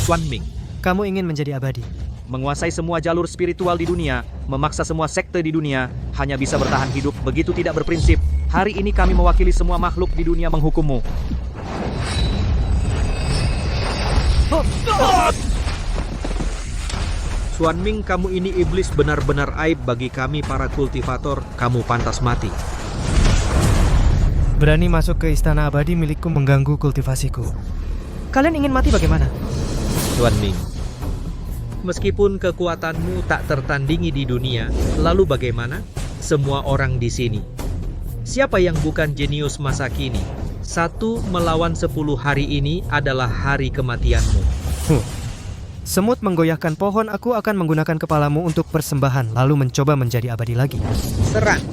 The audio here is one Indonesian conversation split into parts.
Xuan Ming, Kamu ingin menjadi abadi. menguasai semua jalur spiritual di dunia, memaksa semua sekte di dunia, hanya bisa bertahan hidup begitu tidak berprinsip. Hari ini kami mewakili semua makhluk di dunia menghukummu. Xuan Ming, kamu ini iblis benar-benar aib bagi kami para kultivator. Kamu pantas mati. Berani masuk ke istana abadi milikku mengganggu kultivasiku. Kalian ingin mati bagaimana? Xuan Ming, meskipun kekuatanmu tak tertandingi di dunia, lalu bagaimana? Semua orang di sini. Siapa yang bukan jenius masa kini? 1 melawan 10 hari ini adalah hari kematianmu. Semut menggoyahkan pohon, aku akan menggunakan kepalamu untuk persembahan, lalu mencoba menjadi abadi lagi. Serang!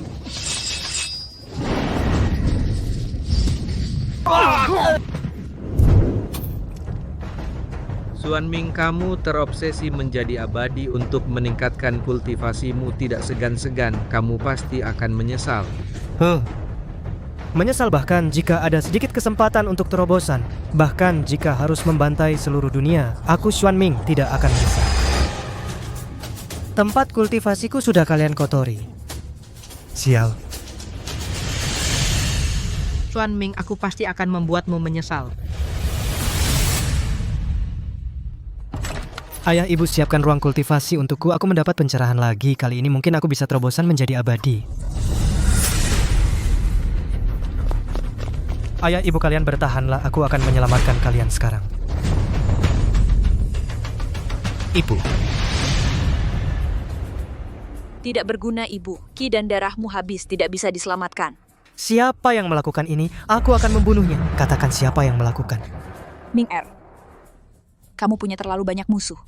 Xuan Ming, kamu terobsesi menjadi abadi untuk meningkatkan kultivasimu. Tidak segan-segan, kamu pasti akan menyesal. Menyesal bahkan jika ada sedikit kesempatan untuk terobosan. Bahkan jika harus membantai seluruh dunia, aku Xuan Ming tidak akan menyesal. Tempat kultivasiku sudah kalian kotori. Sial. Xuan Ming, aku pasti akan membuatmu menyesal. Ayah, ibu siapkan ruang kultivasi untukku. Aku mendapat pencerahan lagi. Kali ini mungkin aku bisa terobosan menjadi abadi. Ayah, ibu kalian bertahanlah. Aku akan menyelamatkan kalian sekarang. Ibu. Tidak berguna, Ibu. Ki dan darahmu habis, tidak bisa diselamatkan. Siapa yang melakukan ini? Aku akan membunuhnya. Katakan siapa yang melakukan. Ming Er, kamu punya terlalu banyak musuh.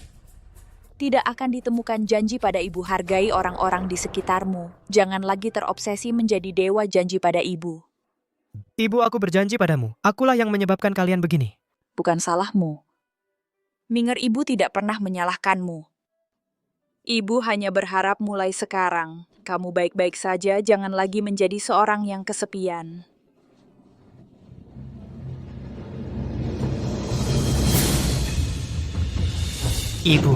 Tidak akan ditemukan janji pada Ibu. Hargai orang-orang di sekitarmu. Jangan lagi terobsesi menjadi dewa janji pada Ibu. Ibu, aku berjanji padamu. Akulah yang menyebabkan kalian begini. Bukan salahmu. Minger, Ibu tidak pernah menyalahkanmu. Ibu hanya berharap mulai sekarang, kamu baik-baik saja, jangan lagi menjadi seorang yang kesepian. Ibu.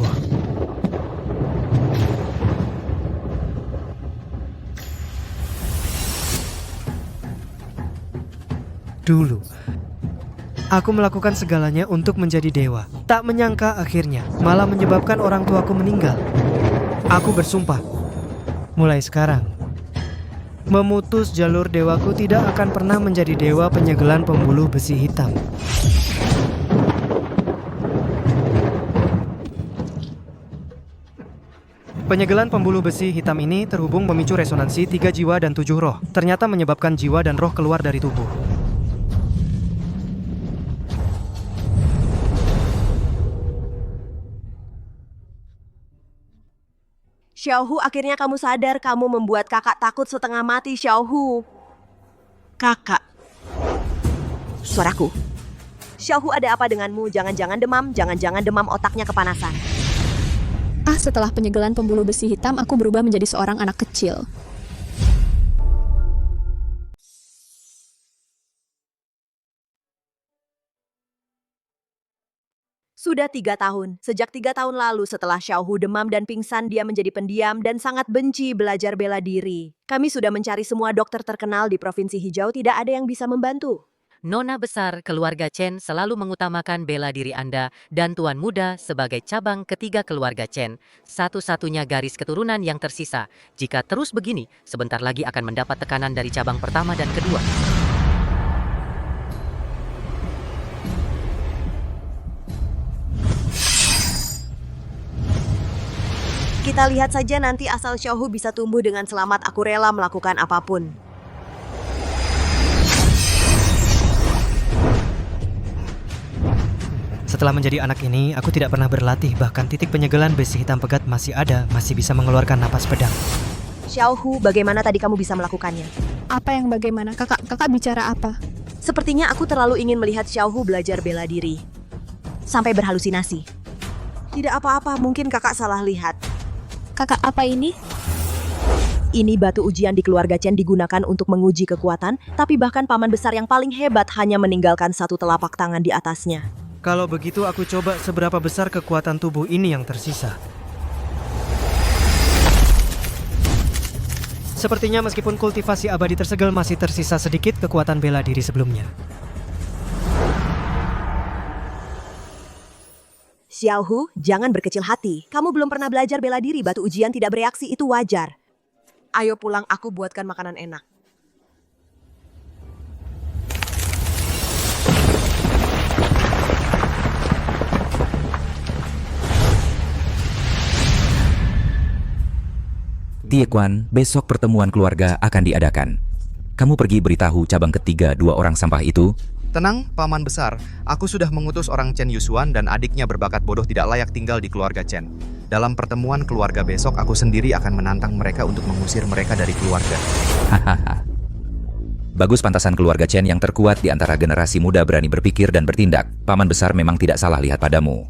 Dulu, aku melakukan segalanya untuk menjadi dewa. Tak menyangka akhirnya malah menyebabkan orang tuaku meninggal. Aku bersumpah, mulai sekarang, memutus jalur dewaku tidak akan pernah menjadi dewa penyegelan pembuluh besi hitam. Penyegelan pembuluh besi hitam ini terhubung memicu resonansi 3 jiwa dan 7 roh. Ternyata menyebabkan jiwa dan roh keluar dari tubuh. Xiaohu, akhirnya kamu sadar kamu membuat kakak takut setengah mati, Xiaohu. Kakak. Suaraku. Xiaohu, ada apa denganmu? Jangan-jangan demam otaknya kepanasan. Setelah penyegelan pembuluh besi hitam, aku berubah menjadi seorang anak kecil. Sudah 3 tahun. Sejak 3 tahun lalu setelah Xiaohu demam dan pingsan, dia menjadi pendiam dan sangat benci belajar bela diri. Kami sudah mencari semua dokter terkenal di Provinsi Hijau, tidak ada yang bisa membantu. Nona besar keluarga Chen selalu mengutamakan bela diri Anda dan Tuan Muda sebagai cabang ketiga keluarga Chen, satu-satunya garis keturunan yang tersisa. Jika terus begini, sebentar lagi akan mendapat tekanan dari cabang pertama dan kedua. Kita lihat saja nanti asal Xiaohu bisa tumbuh dengan selamat. Aku rela melakukan apapun. Setelah menjadi anak ini, aku tidak pernah berlatih. Bahkan titik penyegelan besi hitam pekat masih ada, masih bisa mengeluarkan napas pedang. Xiaohu, bagaimana tadi kamu bisa melakukannya? Apa yang bagaimana? Kakak bicara apa? Sepertinya aku terlalu ingin melihat Xiaohu belajar bela diri. Sampai berhalusinasi. Tidak apa-apa, mungkin kakak salah lihat. Kakak, apa ini? Ini batu ujian di keluarga Chen digunakan untuk menguji kekuatan, tapi bahkan paman besar yang paling hebat hanya meninggalkan satu telapak tangan di atasnya. Kalau begitu aku coba seberapa besar kekuatan tubuh ini yang tersisa. Sepertinya meskipun kultivasi abadi tersegel masih tersisa sedikit kekuatan bela diri sebelumnya. Xiaohu, jangan berkecil hati. Kamu belum pernah belajar bela diri, batu ujian tidak bereaksi itu wajar. Ayo pulang, aku buatkan makanan enak. Tiekuan, besok pertemuan keluarga akan diadakan. Kamu pergi beritahu cabang ketiga 2 orang sampah itu. Tenang, Paman Besar. Aku sudah mengutus orang Chen Yusuan dan adiknya berbakat bodoh tidak layak tinggal di keluarga Chen. Dalam pertemuan keluarga besok, aku sendiri akan menantang mereka untuk mengusir mereka dari keluarga. Hahaha. Bagus, pantasan keluarga Chen yang terkuat di antara generasi muda berani berpikir dan bertindak. Paman Besar memang tidak salah lihat padamu.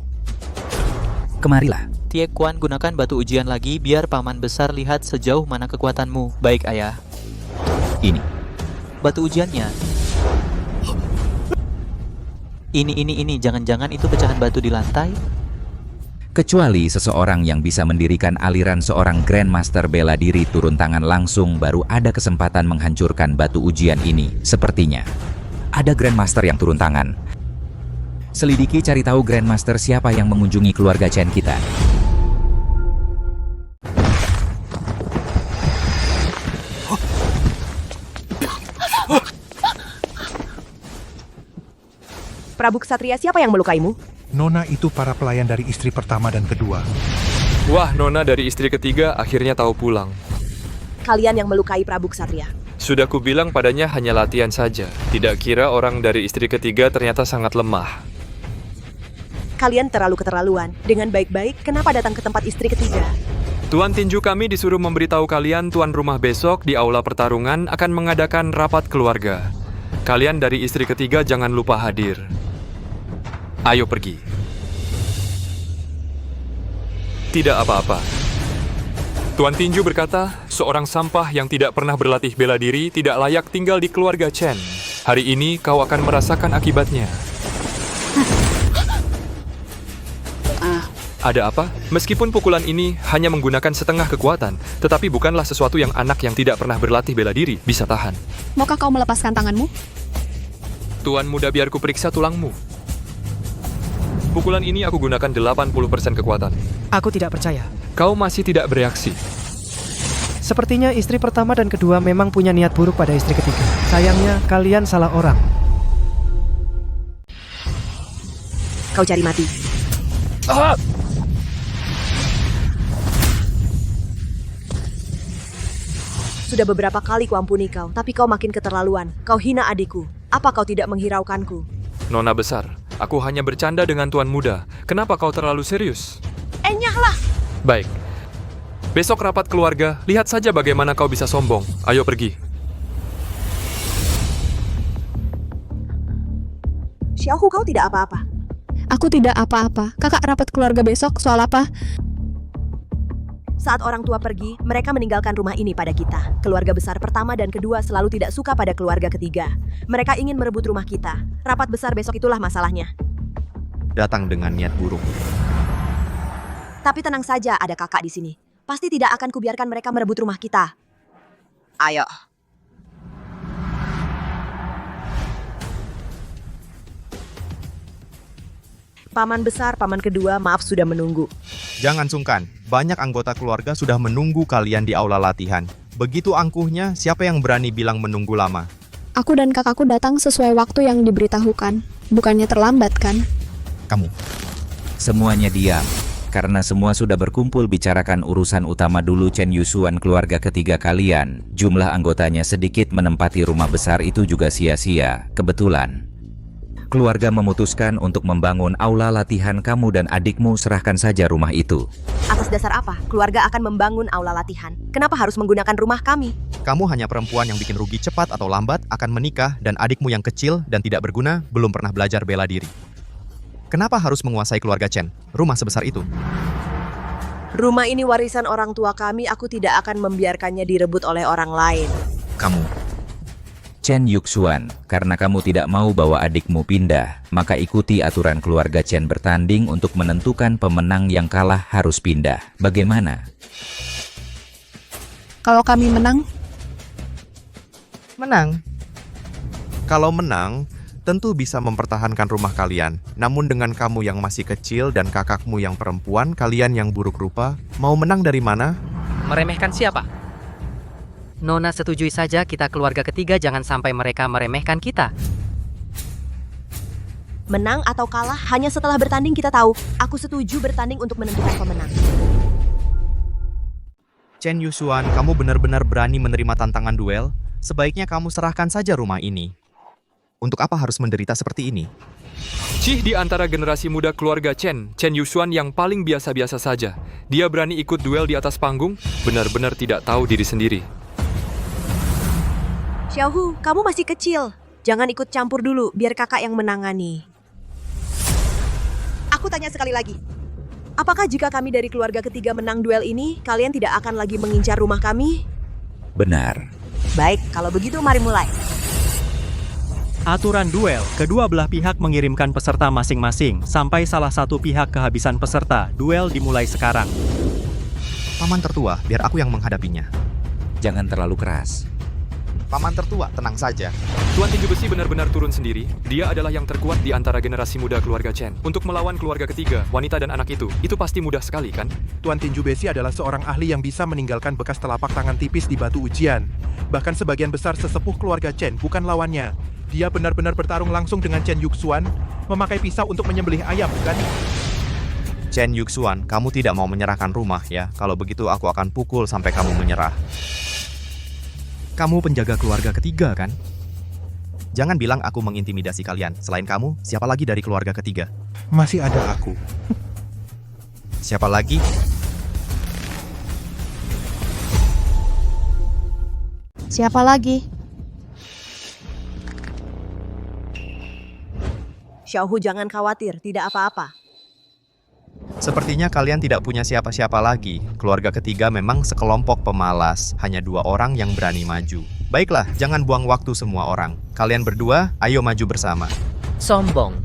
Kemarilah. Tiekuan, gunakan batu ujian lagi biar Paman Besar lihat sejauh mana kekuatanmu. Baik, Ayah. Ini. Batu ujiannya. Ini, jangan-jangan itu pecahan batu di lantai? Kecuali seseorang yang bisa mendirikan aliran seorang Grandmaster bela diri turun tangan langsung baru ada kesempatan menghancurkan batu ujian ini. Sepertinya ada Grandmaster yang turun tangan. Selidiki cari tahu Grandmaster siapa yang mengunjungi keluarga Chen kita. Prabu Ksatria, siapa yang melukaimu? Nona itu para pelayan dari istri pertama dan kedua. Wah, Nona dari istri ketiga akhirnya tahu pulang. Kalian yang melukai Prabu Ksatria. Sudah kubilang padanya hanya latihan saja. Tidak kira orang dari istri ketiga ternyata sangat lemah. Kalian terlalu keterlaluan. Dengan baik-baik, kenapa datang ke tempat istri ketiga? Tuan tinju kami disuruh memberitahu kalian tuan rumah besok di aula pertarungan akan mengadakan rapat keluarga. Kalian dari istri ketiga jangan lupa hadir. Ayo pergi. Tidak apa-apa. Tuan tinju berkata, seorang sampah yang tidak pernah berlatih bela diri tidak layak tinggal di keluarga Chen. Hari ini kau akan merasakan akibatnya. Ada apa? Meskipun pukulan ini hanya menggunakan setengah kekuatan, tetapi bukanlah sesuatu yang anak yang tidak pernah berlatih bela diri bisa tahan. Maukah kau melepaskan tanganmu? Tuan muda, biar ku periksa tulangmu. Pukulan ini aku gunakan 80% kekuatan. Aku tidak percaya. Kau masih tidak bereaksi. Sepertinya istri pertama dan kedua memang punya niat buruk pada istri ketiga. Sayangnya kalian salah orang. Kau cari mati. Sudah beberapa kali kuampuni kau, tapi kau makin keterlaluan. Kau hina adikku. Apa kau tidak menghiraukanku? Nona besar, aku hanya bercanda dengan tuan muda. Kenapa kau terlalu serius? Enyahlah! Baik. Besok rapat keluarga, lihat saja bagaimana kau bisa sombong. Ayo pergi. Xiaohu, kau tidak apa-apa. Aku tidak apa-apa. Kakak rapat keluarga besok soal apa? Saat orang tua pergi, mereka meninggalkan rumah ini pada kita. Keluarga besar pertama dan kedua selalu tidak suka pada keluarga ketiga. Mereka ingin merebut rumah kita. Rapat besar besok itulah masalahnya. Datang dengan niat buruk. Tapi tenang saja, ada kakak di sini. Pasti tidak akan kubiarkan mereka merebut rumah kita. Ayo. Paman besar, paman kedua, maaf sudah menunggu. Jangan sungkan, banyak anggota keluarga sudah menunggu kalian di aula latihan. Begitu angkuhnya, siapa yang berani bilang menunggu lama? Aku dan kakakku datang sesuai waktu yang diberitahukan. Bukannya terlambat, kan? Kamu. Semuanya diam. Karena semua sudah berkumpul bicarakan urusan utama dulu. Chen Yusuan keluarga ketiga kalian. Jumlah anggotanya sedikit menempati rumah besar itu juga sia-sia. Kebetulan. Keluarga memutuskan untuk membangun aula latihan. Kamu dan adikmu serahkan saja rumah itu. Atas dasar apa? Keluarga akan membangun aula latihan. Kenapa harus menggunakan rumah kami? Kamu hanya perempuan yang bikin rugi cepat atau lambat, akan menikah, dan adikmu yang kecil dan tidak berguna, belum pernah belajar bela diri. Kenapa harus menguasai keluarga Chen? Rumah sebesar itu. Rumah ini warisan orang tua kami, aku tidak akan membiarkannya direbut oleh orang lain. Kamu. Chen Yuxuan, karena kamu tidak mau bawa adikmu pindah, maka ikuti aturan keluarga Chen bertanding untuk menentukan pemenang yang kalah harus pindah. Bagaimana? Kalau kami menang, Menang. Kalau menang, tentu bisa mempertahankan rumah kalian. Namun dengan kamu yang masih kecil dan kakakmu yang perempuan, kalian yang buruk rupa, mau menang dari mana? Meremehkan siapa? Nona setujui saja kita keluarga ketiga jangan sampai mereka meremehkan kita. Menang atau kalah hanya setelah bertanding kita tahu. Aku setuju bertanding untuk menentukan pemenang. Chen Yusuan, kamu benar-benar berani menerima tantangan duel? Sebaiknya kamu serahkan saja rumah ini. Untuk apa harus menderita seperti ini? Cih di antara generasi muda keluarga Chen Yusuan yang paling biasa-biasa saja. Dia berani ikut duel di atas panggung, benar-benar tidak tahu diri sendiri. Xiaohu, kamu masih kecil. Jangan ikut campur dulu, biar kakak yang menangani. Aku tanya sekali lagi. Apakah jika kami dari keluarga ketiga menang duel ini, kalian tidak akan lagi mengincar rumah kami? Benar. Baik, kalau begitu mari mulai. Aturan duel, kedua belah pihak mengirimkan peserta masing-masing. Sampai salah satu pihak kehabisan peserta, duel dimulai sekarang. Paman tertua, biar aku yang menghadapinya. Jangan terlalu keras. Paman tertua, tenang saja. Tuan Tinju Besi benar-benar turun sendiri. Dia adalah yang terkuat di antara generasi muda keluarga Chen. Untuk melawan keluarga ketiga, wanita dan anak itu pasti mudah sekali kan? Tuan Tinju Besi adalah seorang ahli yang bisa meninggalkan bekas telapak tangan tipis di batu ujian. Bahkan sebagian besar sesepuh keluarga Chen bukan lawannya. Dia benar-benar bertarung langsung dengan Chen Yuxuan, memakai pisau untuk menyembelih ayam, bukan? Chen Yuxuan, kamu tidak mau menyerahkan rumah ya? Kalau begitu aku akan pukul sampai kamu menyerah. Kamu penjaga keluarga ketiga, kan? Jangan bilang aku mengintimidasi kalian. Selain kamu, siapa lagi dari keluarga ketiga? Masih ada aku. Siapa lagi? siapa lagi? Xiaohu jangan khawatir, tidak apa-apa. Sepertinya kalian tidak punya siapa-siapa lagi. Keluarga ketiga memang sekelompok pemalas. Hanya 2 orang yang berani maju. Baiklah, jangan buang waktu semua orang. Kalian berdua, ayo maju bersama. Sombong.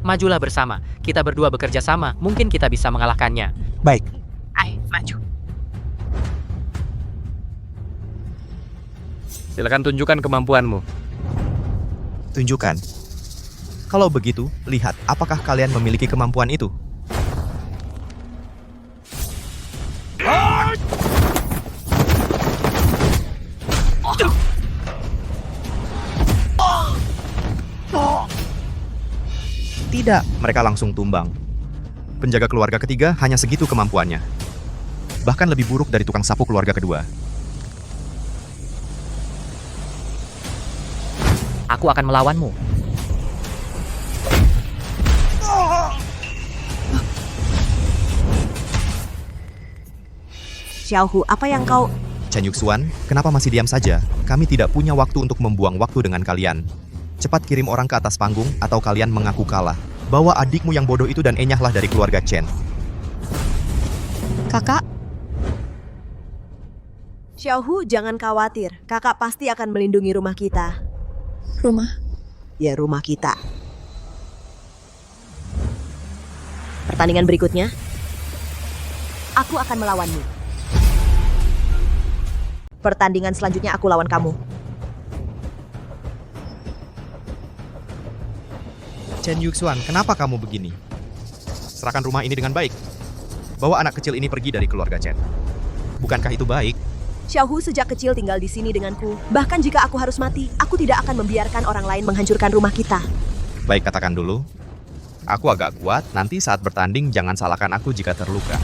Majulah bersama. Kita berdua bekerja sama. Mungkin kita bisa mengalahkannya. Baik. Ayo, maju. Silakan tunjukkan kemampuanmu. Tunjukkan. Kalau begitu, lihat apakah kalian memiliki kemampuan itu. Tidak, mereka langsung tumbang. Penjaga keluarga ketiga hanya segitu kemampuannya. Bahkan lebih buruk dari tukang sapu keluarga kedua. Aku akan melawanmu. Xiaohu, apa yang kau... Chen Yuxuan, kenapa masih diam saja? Kami tidak punya waktu untuk membuang waktu dengan kalian. Cepat kirim orang ke atas panggung atau kalian mengaku kalah. Bawa adikmu yang bodoh itu dan enyahlah dari keluarga Chen. Kakak, Xiaohu, jangan khawatir. Kakak pasti akan melindungi rumah kita. rumah. Ya, rumah kita. Pertandingan berikutnya, aku akan melawanmu. Pertandingan selanjutnya aku lawan kamu. Chen Yuxuan, kenapa kamu begini? Serahkan rumah ini dengan baik. Bawa anak kecil ini pergi dari keluarga Chen. Bukankah itu baik? Xiaohu sejak kecil tinggal di sini denganku. Bahkan jika aku harus mati, aku tidak akan membiarkan orang lain menghancurkan rumah kita. Baik, katakan dulu. Aku agak kuat, nanti saat bertanding jangan salahkan aku jika terluka.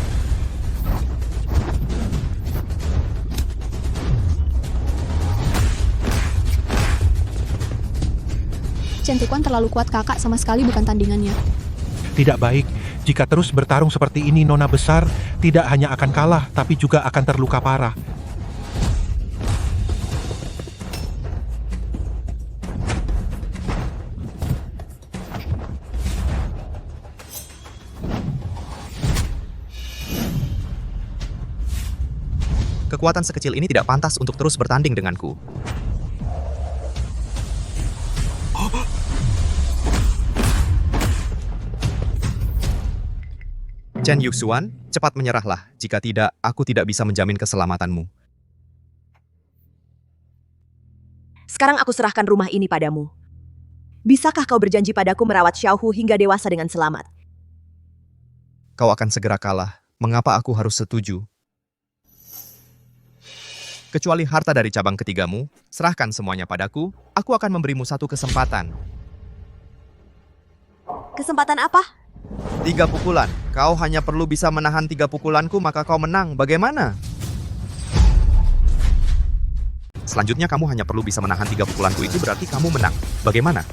Chen Tukuan terlalu kuat, kakak, sama sekali bukan tandingannya. Tidak baik. Jika terus bertarung seperti ini, Nona besar tidak hanya akan kalah, tapi juga akan terluka parah. Kekuatan sekecil ini tidak pantas untuk terus bertanding denganku. Chen Yuxuan, cepat menyerahlah. Jika tidak, aku tidak bisa menjamin keselamatanmu. Sekarang aku serahkan rumah ini padamu. Bisakah kau berjanji padaku merawat Xiaohu hingga dewasa dengan selamat? Kau akan segera kalah. Mengapa aku harus setuju? Kecuali harta dari cabang ketigamu, serahkan semuanya padaku, aku akan memberimu satu kesempatan. Kesempatan apa? 3 pukulan. Kau hanya perlu bisa menahan 3 pukulanku, maka kau menang. Bagaimana? Selanjutnya kamu hanya perlu bisa menahan 3 pukulanku, itu berarti kamu menang. Bagaimana?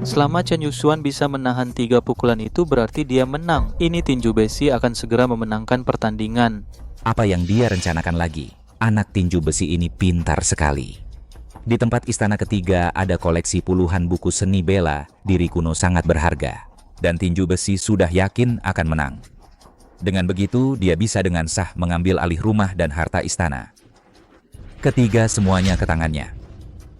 Selama Chen Yuxuan bisa menahan 3 pukulan itu berarti dia menang. Ini tinju besi akan segera memenangkan pertandingan. Apa yang dia rencanakan lagi? Anak tinju besi ini pintar sekali. Di tempat istana ketiga ada koleksi puluhan buku seni bela diri kuno sangat berharga. Dan tinju besi sudah yakin akan menang. Dengan begitu, dia bisa dengan sah mengambil alih rumah dan harta istana. Ketiga semuanya ke tangannya.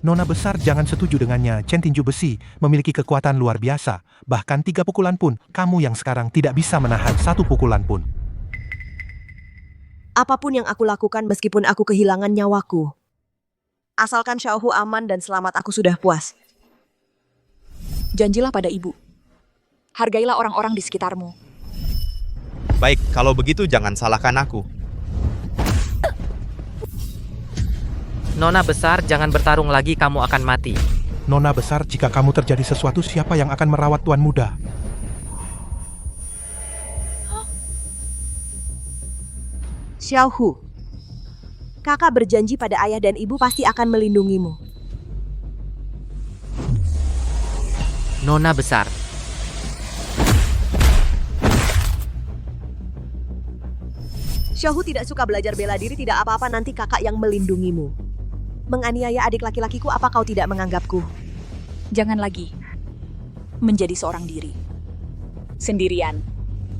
Nona besar jangan setuju dengannya. Chen tinju besi memiliki kekuatan luar biasa. Bahkan 3 pukulan pun, kamu yang sekarang tidak bisa menahan 1 pukulan pun. Apapun yang aku lakukan meskipun aku kehilangan nyawaku. Asalkan Xiaohu aman dan selamat, aku sudah puas. Janjilah pada ibu. Hargailah orang-orang di sekitarmu. Baik, kalau begitu jangan salahkan aku. Nona besar, jangan bertarung lagi, kamu akan mati. Nona besar, jika kamu terjadi sesuatu, siapa yang akan merawat tuan muda? Xiaohu, kakak berjanji pada ayah dan ibu pasti akan melindungimu. Nona besar. Xiaohu tidak suka belajar bela diri, tidak apa-apa, nanti kakak yang melindungimu. Menganiaya adik laki-lakiku, apa kau tidak menganggapku? Jangan lagi menjadi seorang diri. Sendirian.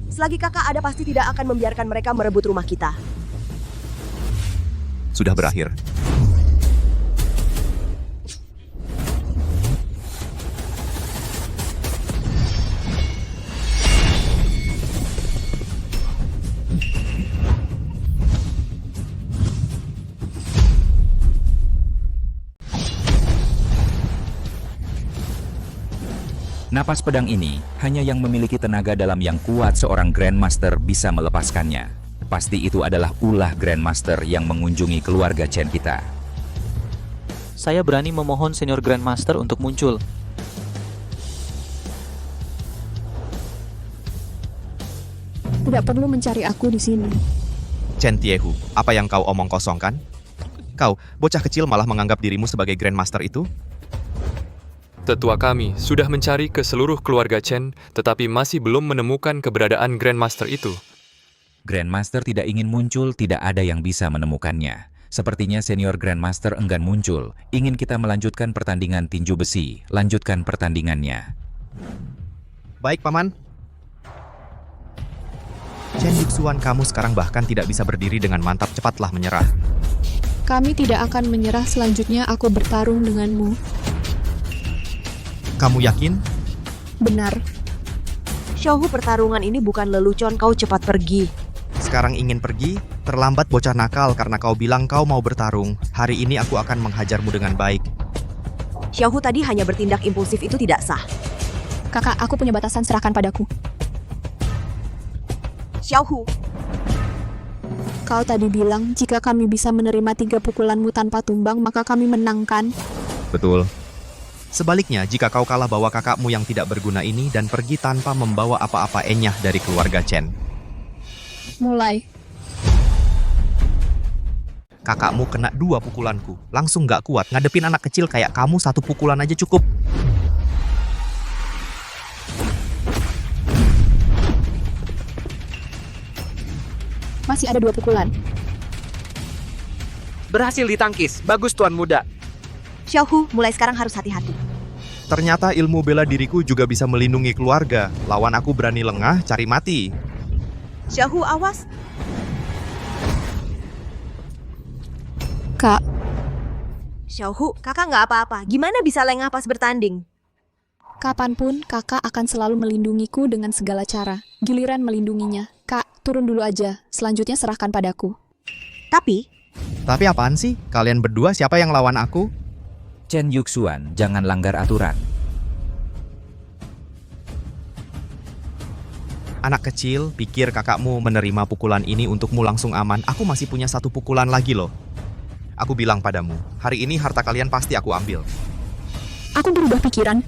Selagi kakak ada, pasti tidak akan membiarkan mereka merebut rumah kita. Sudah berakhir. Napas pedang ini hanya yang memiliki tenaga dalam yang kuat seorang Grandmaster bisa melepaskannya. Pasti itu adalah ulah Grandmaster yang mengunjungi keluarga Chen kita. Saya berani memohon Senior Grandmaster untuk muncul. Tidak perlu mencari aku di sini. Chen Tiehu, apa yang kau omong kosong kan? Kau, bocah kecil malah menganggap dirimu sebagai Grandmaster itu? Tetua kami sudah mencari ke seluruh keluarga Chen, tetapi masih belum menemukan keberadaan Grandmaster itu. Grandmaster tidak ingin muncul, tidak ada yang bisa menemukannya. Sepertinya Senior Grandmaster enggan muncul, ingin kita melanjutkan pertandingan tinju besi. Lanjutkan pertandingannya. Baik, Paman. Chen Yuxuan, kamu sekarang bahkan tidak bisa berdiri dengan mantap, cepatlah menyerah. Kami tidak akan menyerah, selanjutnya aku bertarung denganmu. Kamu yakin? Benar. Xiaohu, pertarungan ini bukan lelucon, kau cepat pergi. Sekarang ingin pergi? Terlambat bocah nakal, karena kau bilang kau mau bertarung. Hari ini aku akan menghajarmu dengan baik. Xiaohu tadi hanya bertindak impulsif, itu tidak sah. Kakak, aku punya batasan, serahkan padaku. Xiaohu, Kau tadi bilang jika kami bisa menerima 3 pukulanmu tanpa tumbang, maka kami menang, kan? Betul. Sebaliknya, jika kau kalah, bawa kakakmu yang tidak berguna ini dan pergi tanpa membawa apa-apa enyah dari keluarga Chen. Mulai. Kakakmu kena 2 pukulanku. Langsung gak kuat, ngadepin anak kecil kayak kamu 1 pukulan aja cukup. Masih ada 2 pukulan. Berhasil ditangkis. Bagus Tuan Muda. Xiaohu, mulai sekarang harus hati-hati. Ternyata ilmu bela diriku juga bisa melindungi keluarga. Lawan aku berani lengah, cari mati. Xiaohu, awas. Kak, Xiaohu, kakak nggak apa-apa. Gimana bisa lengah pas bertanding? kapanpun kakak akan selalu melindungiku dengan segala cara. Giliran melindunginya. Turun dulu aja, selanjutnya serahkan padaku. Tapi, Tapi apaan sih? Kalian berdua siapa yang lawan aku? Chen Yuxuan, jangan langgar aturan. Anak kecil, pikir kakakmu menerima pukulan ini untukmu langsung aman. Aku masih punya 1 pukulan lagi loh. Aku bilang padamu, hari ini harta kalian pasti aku ambil. Aku berubah pikiran.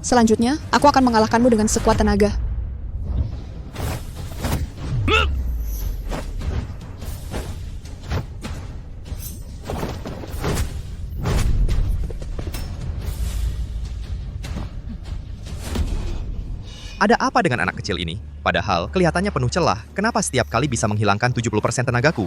Selanjutnya, aku akan mengalahkanmu dengan sekuat tenaga. Ada apa dengan anak kecil ini? Padahal kelihatannya penuh celah. Kenapa setiap kali bisa menghilangkan 70% tenagaku?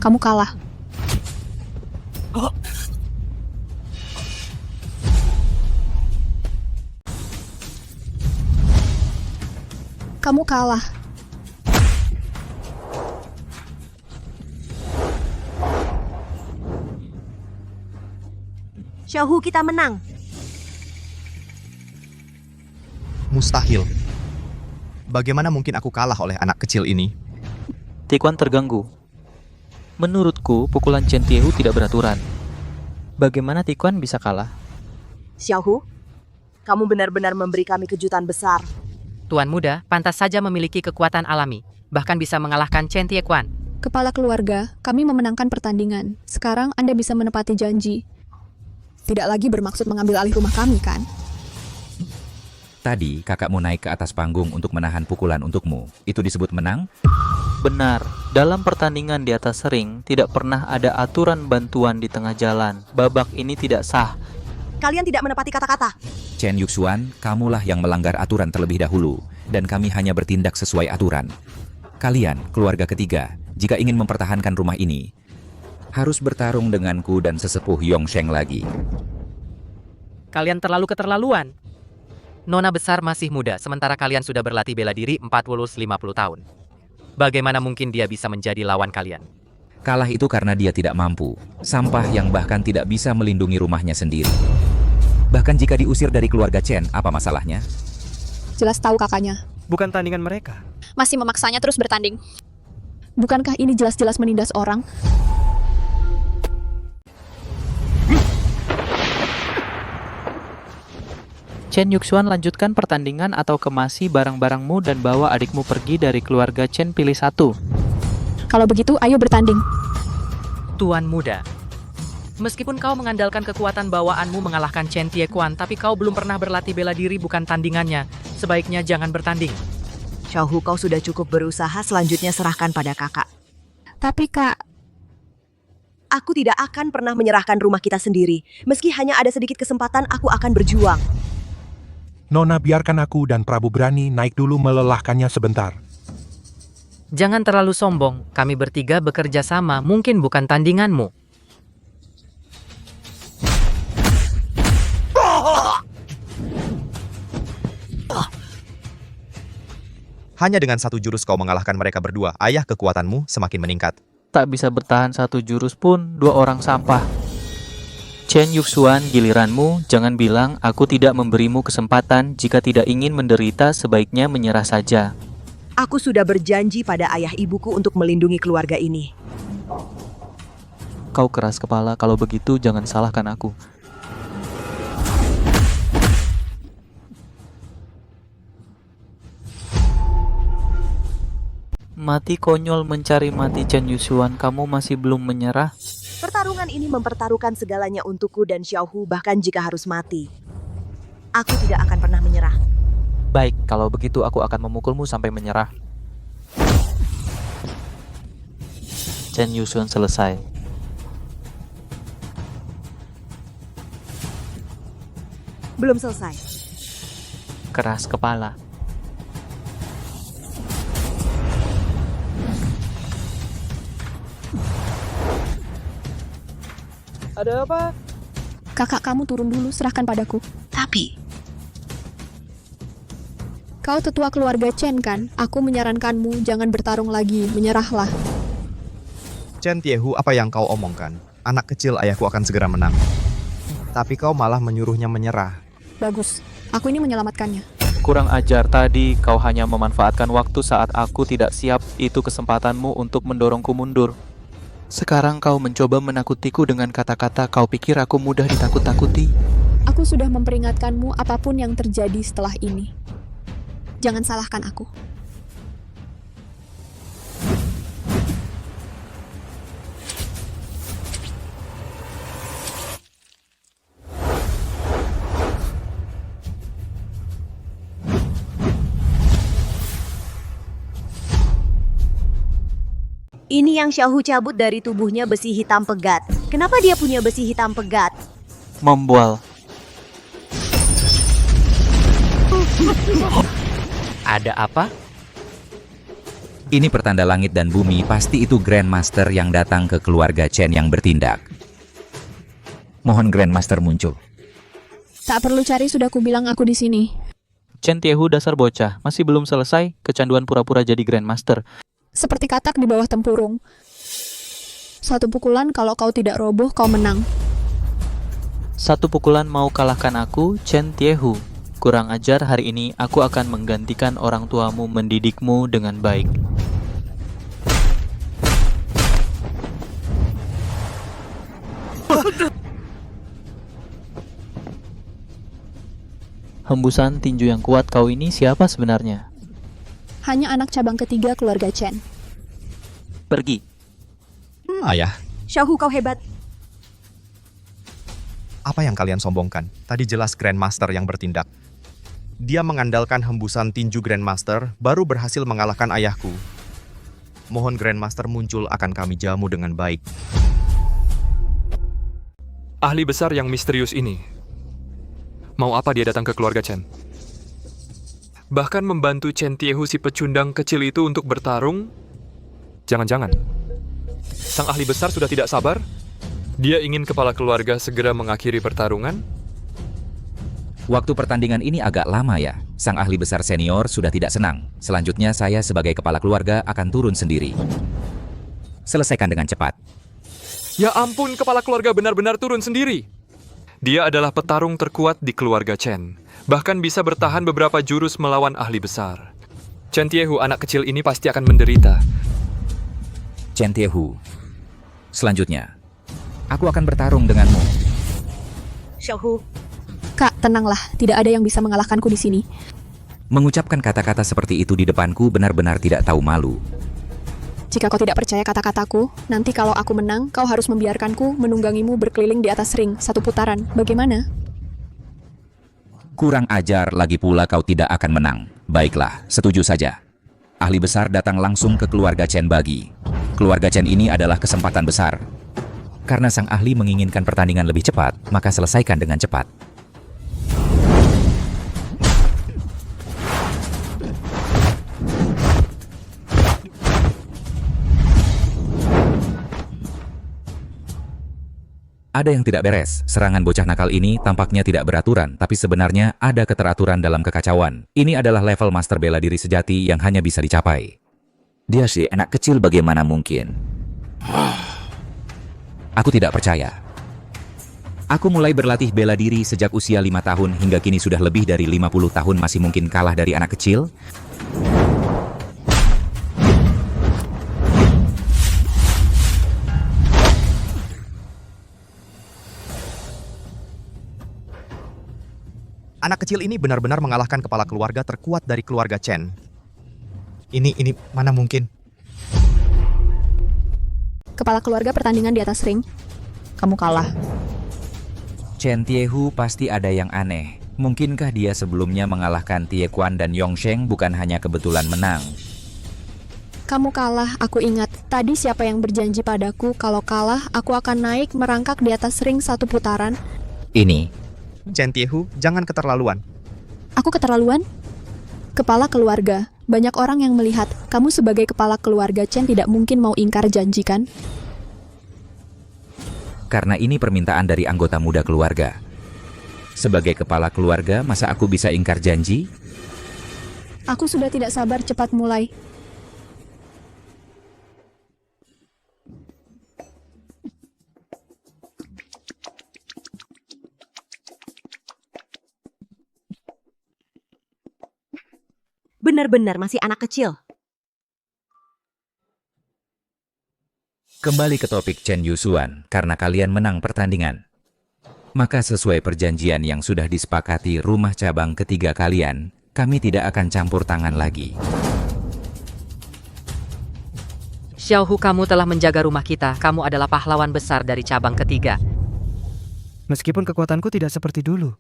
Kamu kalah. Kamu kalah. Xiaohu, kita menang. Mustahil. Bagaimana mungkin aku kalah oleh anak kecil ini? Tikuan terganggu. Menurutku, pukulan Chen Tiehu tidak beraturan. Bagaimana Tikuan bisa kalah? Xiaohu, kamu benar-benar memberi kami kejutan besar. Tuan muda pantas saja memiliki kekuatan alami, bahkan bisa mengalahkan Chen Tiequan. Kepala keluarga, kami memenangkan pertandingan. Sekarang Anda bisa menepati janji. Tidak lagi bermaksud mengambil alih rumah kami, kan? Tadi kakakmu naik ke atas panggung untuk menahan pukulan untukmu. Itu disebut menang? Benar, dalam pertandingan di atas ring, tidak pernah ada aturan bantuan di tengah jalan. Babak ini tidak sah. Kalian tidak menepati kata-kata. Chen Yuxuan, kamulah yang melanggar aturan terlebih dahulu, dan kami hanya bertindak sesuai aturan. Kalian, keluarga ketiga, jika ingin mempertahankan rumah ini, harus bertarung denganku dan sesepuh Yongsheng lagi. Kalian terlalu keterlaluan. Nona besar masih muda, sementara kalian sudah berlatih bela diri 40-50 tahun. Bagaimana mungkin dia bisa menjadi lawan kalian? Kalah itu karena dia tidak mampu. Sampah yang bahkan tidak bisa melindungi rumahnya sendiri. Bahkan jika diusir dari keluarga Chen, apa masalahnya? Jelas tahu kakaknya. Bukan tandingan mereka. Masih memaksanya terus bertanding. Bukankah ini jelas-jelas menindas orang? Chen Yuxuan, lanjutkan pertandingan atau kemasi barang-barangmu dan bawa adikmu pergi dari keluarga Chen, pilih satu. Kalau begitu, ayo bertanding. Tuan muda, meskipun kau mengandalkan kekuatan bawaanmu mengalahkan Chen Tiequan, tapi kau belum pernah berlatih bela diri, bukan tandingannya. Sebaiknya jangan bertanding. Xiaohu, kau sudah cukup berusaha, selanjutnya serahkan pada kakak. Tapi kak, Aku tidak akan pernah menyerahkan rumah kita sendiri. Meski hanya ada sedikit kesempatan, aku akan berjuang. Nona, biarkan aku dan Prabu Berani naik dulu melelahkannya sebentar. Jangan terlalu sombong, kami bertiga bekerja sama, mungkin bukan tandinganmu. Hanya dengan 1 jurus kau mengalahkan mereka berdua. Ayah, kekuatanmu semakin meningkat. Tak bisa bertahan 1 jurus pun, 2 orang sampah. Chen Yuxuan, giliranmu, jangan bilang aku tidak memberimu kesempatan. Jika tidak ingin menderita, sebaiknya menyerah saja. Aku sudah berjanji pada ayah ibuku untuk melindungi keluarga ini. Kau keras kepala, kalau begitu jangan salahkan aku. Mati konyol mencari mati Chen Yuxuan, kamu masih belum menyerah? Pertarungan ini mempertaruhkan segalanya untukku dan Xiaohu, bahkan jika harus mati. Aku tidak akan pernah menyerah. Baik, kalau begitu aku akan memukulmu sampai menyerah. Chen Yuxuan selesai. Belum selesai. Keras kepala. Ada apa? kakak kamu turun dulu, serahkan padaku. Tapi, Kau tetua keluarga Chen kan? Aku menyarankanmu jangan bertarung lagi, menyerahlah. Chen Tiehu, apa yang kau omongkan? anak kecil ayahku akan segera menang. Tapi kau malah menyuruhnya menyerah. Bagus, aku ini menyelamatkannya. Kurang ajar, tadi kau hanya memanfaatkan waktu saat aku tidak siap. Itu kesempatanmu untuk mendorongku mundur. Sekarang kau mencoba menakutiku dengan kata-kata. Kau pikir aku mudah ditakut-takuti? Aku sudah memperingatkanmu apapun yang terjadi setelah ini. Jangan salahkan aku. Ini yang Xiaohu cabut dari tubuhnya besi hitam pegat. Kenapa dia punya besi hitam pegat? Membual. Ada apa? Ini pertanda langit dan bumi, pasti itu Grandmaster yang datang ke keluarga Chen yang bertindak. Mohon Grandmaster muncul. Tak perlu cari, sudah kubilang aku di sini. Chen Tiehu dasar bocah, masih belum selesai kecanduan pura-pura jadi Grandmaster. Seperti katak di bawah tempurung. Satu pukulan, kalau kau tidak roboh, kau menang. Satu pukulan mau kalahkan aku, Chen Tiehu. Kurang ajar, hari ini aku akan menggantikan orang tuamu mendidikmu dengan baik. Hembusan tinju yang kuat kau ini siapa sebenarnya? Hanya anak cabang ketiga keluarga Chen. Pergi. Ayah, Xiaohu, kau hebat. apa yang kalian sombongkan? Tadi jelas Grandmaster yang bertindak. Dia mengandalkan hembusan tinju Grandmaster, baru berhasil mengalahkan ayahku. Mohon Grandmaster muncul, akan kami jamu dengan baik. Ahli besar yang misterius ini. Mau apa dia datang ke keluarga Chen? Bahkan membantu Chen Tiehu si pecundang kecil itu untuk bertarung? Jangan-jangan. Sang ahli besar sudah tidak sabar? Dia ingin kepala keluarga segera mengakhiri pertarungan? Waktu pertandingan ini agak lama ya. Sang ahli besar senior sudah tidak senang. Selanjutnya saya sebagai kepala keluarga akan turun sendiri. Selesaikan dengan cepat. Ya ampun, kepala keluarga benar-benar turun sendiri. Dia adalah petarung terkuat di keluarga Chen. Bahkan bisa bertahan beberapa jurus melawan ahli besar. Chen Tiehu, anak kecil ini pasti akan menderita. Chen Tiehu. Selanjutnya, aku akan bertarung denganmu. Xiaohu, Kak, tenanglah. Tidak ada yang bisa mengalahkanku di sini. Mengucapkan kata-kata seperti itu di depanku benar-benar tidak tahu malu. Jika kau tidak percaya kata-kataku, nanti kalau aku menang, kau harus membiarkanku menunggangimu berkeliling di atas ring satu putaran. Bagaimana? Kurang ajar, lagi pula kau tidak akan menang. Baiklah, setuju saja. Ahli besar datang langsung ke keluarga Chen Bagi. Keluarga Chen ini adalah kesempatan besar. Karena sang ahli menginginkan pertandingan lebih cepat, maka selesaikan dengan cepat. Ada yang tidak beres, serangan bocah nakal ini tampaknya tidak beraturan, tapi sebenarnya ada keteraturan dalam kekacauan. Ini adalah level master bela diri sejati yang hanya bisa dicapai. Dia sih anak kecil, bagaimana mungkin? Aku tidak percaya. Aku mulai berlatih bela diri sejak usia 5 tahun hingga kini sudah lebih dari 50 tahun masih mungkin kalah dari anak kecil? Anak kecil ini benar-benar mengalahkan kepala keluarga terkuat dari keluarga Chen. Ini mana mungkin? Kepala keluarga pertandingan di atas ring. Kamu kalah. Chen Tiehu pasti ada yang aneh. Mungkinkah dia sebelumnya mengalahkan Tie Quan dan Yong Sheng bukan hanya kebetulan menang? Kamu kalah, aku ingat. Tadi siapa yang berjanji padaku kalau kalah, aku akan naik merangkak di atas ring satu putaran? Ini. Chen Tiehu, jangan keterlaluan. Aku keterlaluan? Kepala keluarga. Banyak orang yang melihat kamu sebagai kepala keluarga Chen tidak mungkin mau ingkar janji, kan? Karena ini permintaan dari anggota muda keluarga. Sebagai kepala keluarga, masa aku bisa ingkar janji? Aku sudah tidak sabar, cepat mulai. Benar-benar masih anak kecil. Kembali ke topik Chen Yusuan, karena kalian menang pertandingan. Maka sesuai perjanjian yang sudah disepakati rumah cabang ketiga kalian, kami tidak akan campur tangan lagi. Xiaohu, kamu telah menjaga rumah kita. Kamu adalah pahlawan besar dari cabang ketiga. Meskipun kekuatanku tidak seperti dulu,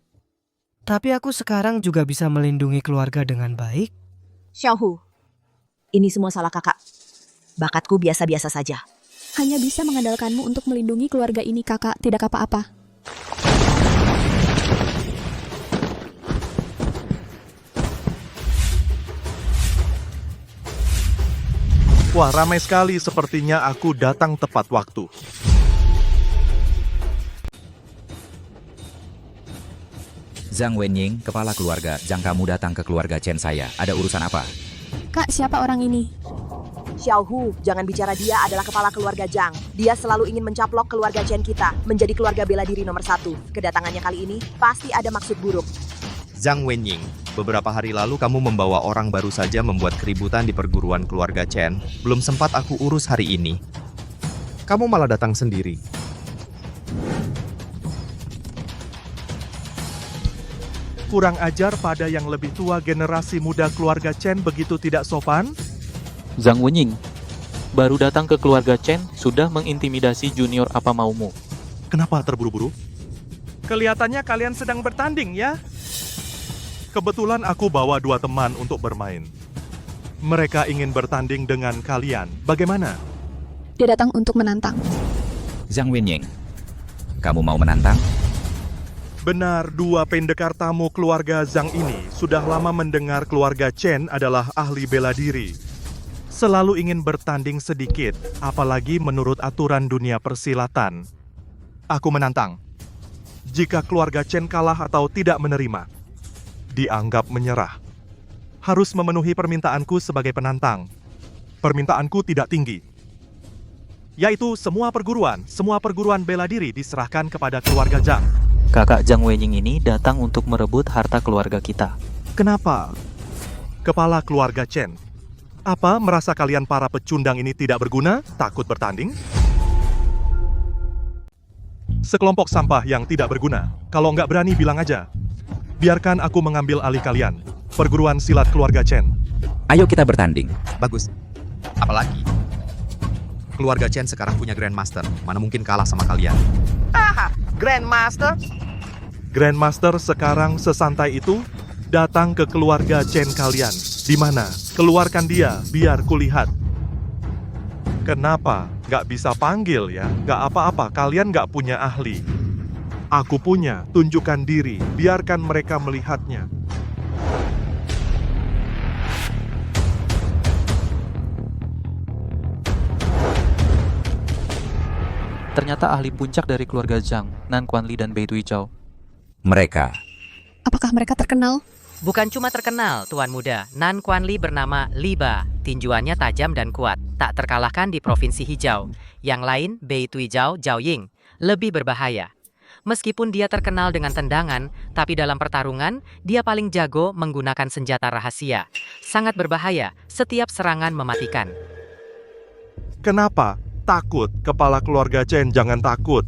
tapi aku sekarang juga bisa melindungi keluarga dengan baik. Xiaohu, ini semua salah kakak. Bakatku biasa-biasa saja. Hanya bisa mengandalkanmu untuk melindungi keluarga ini, kakak. Tidak apa-apa. Wah, ramai sekali. Sepertinya aku datang tepat waktu. Zhang Wenying, kepala keluarga, Zhang, kamu datang ke keluarga Chen saya. Ada urusan apa? Kak, siapa orang ini? Xiaohu, jangan bicara, dia adalah kepala keluarga Zhang. Dia selalu ingin mencaplok keluarga Chen kita, menjadi keluarga bela diri nomor 1. Kedatangannya kali ini pasti ada maksud buruk. Zhang Wenying, beberapa hari lalu kamu membawa orang baru saja membuat keributan di perguruan keluarga Chen. Belum sempat aku urus hari ini. Kamu malah datang sendiri. Kurang ajar pada yang lebih tua. Generasi muda keluarga Chen begitu tidak sopan. Zhang Wenying, baru datang ke keluarga Chen, sudah mengintimidasi junior, apa maumu? Kenapa terburu-buru? Kelihatannya kalian sedang bertanding, ya? Kebetulan aku bawa 2 teman untuk bermain. Mereka ingin bertanding dengan kalian. Bagaimana? Dia datang untuk menantang. Zhang Wenying, kamu mau menantang? Benar, 2 pendekar tamu keluarga Zhang ini sudah lama mendengar keluarga Chen adalah ahli bela diri. Selalu ingin bertanding sedikit, apalagi menurut aturan dunia persilatan. Aku menantang. Jika keluarga Chen kalah atau tidak menerima, dianggap menyerah. Harus memenuhi permintaanku sebagai penantang. Permintaanku tidak tinggi, yaitu semua perguruan bela diri diserahkan kepada keluarga Zhang. Kakak Zhang Wenying ini datang untuk merebut harta keluarga kita. Kenapa? Kepala keluarga Chen, apa merasa kalian para pecundang ini tidak berguna? Takut bertanding? Sekelompok sampah yang tidak berguna. Kalau nggak berani bilang aja. Biarkan aku mengambil alih kalian. Perguruan silat keluarga Chen. Ayo kita bertanding. Bagus. Apalagi? Keluarga Chen sekarang punya Grandmaster. Mana mungkin kalah sama kalian? Grandmaster? Grandmaster sekarang sesantai itu datang ke keluarga Chen kalian. Di mana? Keluarkan dia, biar kulihat. Kenapa? Nggak bisa panggil ya? Nggak apa-apa, kalian nggak punya ahli. Aku punya, tunjukkan diri, biarkan mereka melihatnya. Ternyata ahli puncak dari keluarga Zhang, Nan Quanli dan Bei Tuizhao. Mereka. Apakah mereka terkenal? Bukan cuma terkenal, Tuan Muda. Nan Quanli bernama Li Ba. Tinjuannya tajam dan kuat, tak terkalahkan di Provinsi Hijau. Yang lain, Bei Tuizhao, Zhao Ying, lebih berbahaya. Meskipun dia terkenal dengan tendangan, tapi dalam pertarungan, dia paling jago menggunakan senjata rahasia. Sangat berbahaya, setiap serangan mematikan. Kenapa? Takut, kepala keluarga Chen, jangan takut.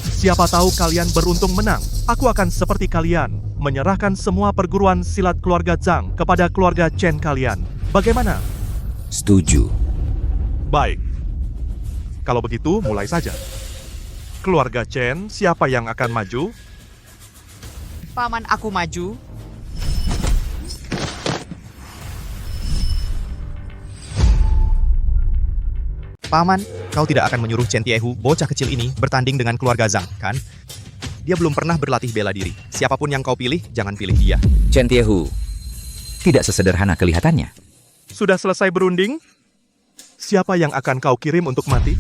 Siapa tahu kalian beruntung menang. Aku akan seperti kalian, menyerahkan semua perguruan silat keluarga Zhang kepada keluarga Chen kalian. Bagaimana? Setuju. Baik. Kalau begitu, mulai saja. Keluarga Chen, siapa yang akan maju? Paman, aku maju. Paman, kau tidak akan menyuruh Chen Tiehu, bocah kecil ini, bertanding dengan keluarga Zhang, kan? Dia belum pernah berlatih bela diri. Siapapun yang kau pilih, jangan pilih dia. Chen Tiehu, tidak sesederhana kelihatannya. Sudah selesai berunding? Siapa yang akan kau kirim untuk mati?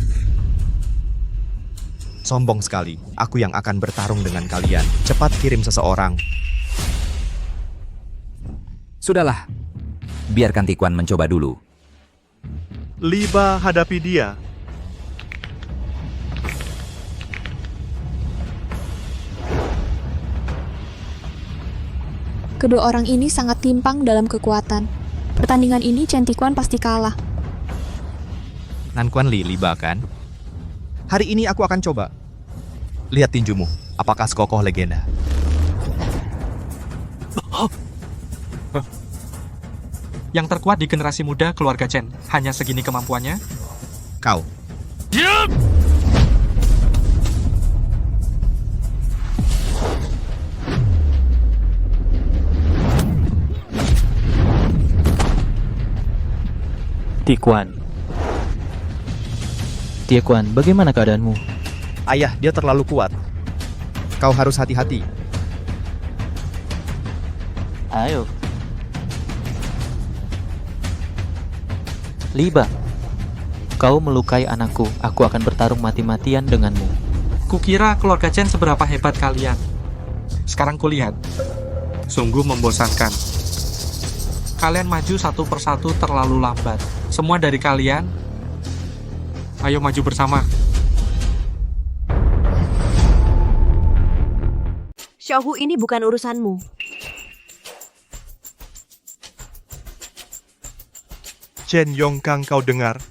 Sombong sekali. Aku yang akan bertarung dengan kalian. Cepat kirim seseorang. Sudahlah. Biarkan Tikuan mencoba dulu. Li Ba hadapi dia. Kedua orang ini sangat timpang dalam kekuatan. Pertandingan ini Chen Tikuan pasti kalah. Nankuan Li, Liba kan? Hari ini aku akan coba. Lihat tinjumu, apakah sekokoh legenda? Yang terkuat di generasi muda keluarga Chen, hanya segini kemampuannya? Kau. Tikuan, bagaimana keadaanmu? Ayah, dia terlalu kuat. Kau harus hati-hati. Ayo. Liba, kau melukai anakku. Aku akan bertarung mati-matian denganmu. Kukira keluarga Chen seberapa hebat kalian. Sekarang kulihat. Sungguh membosankan. Kalian maju satu persatu terlalu lambat. Semua dari kalian, ayo maju bersama. Xiaohu, ini bukan urusanmu. Chen Yongkang, kau dengar?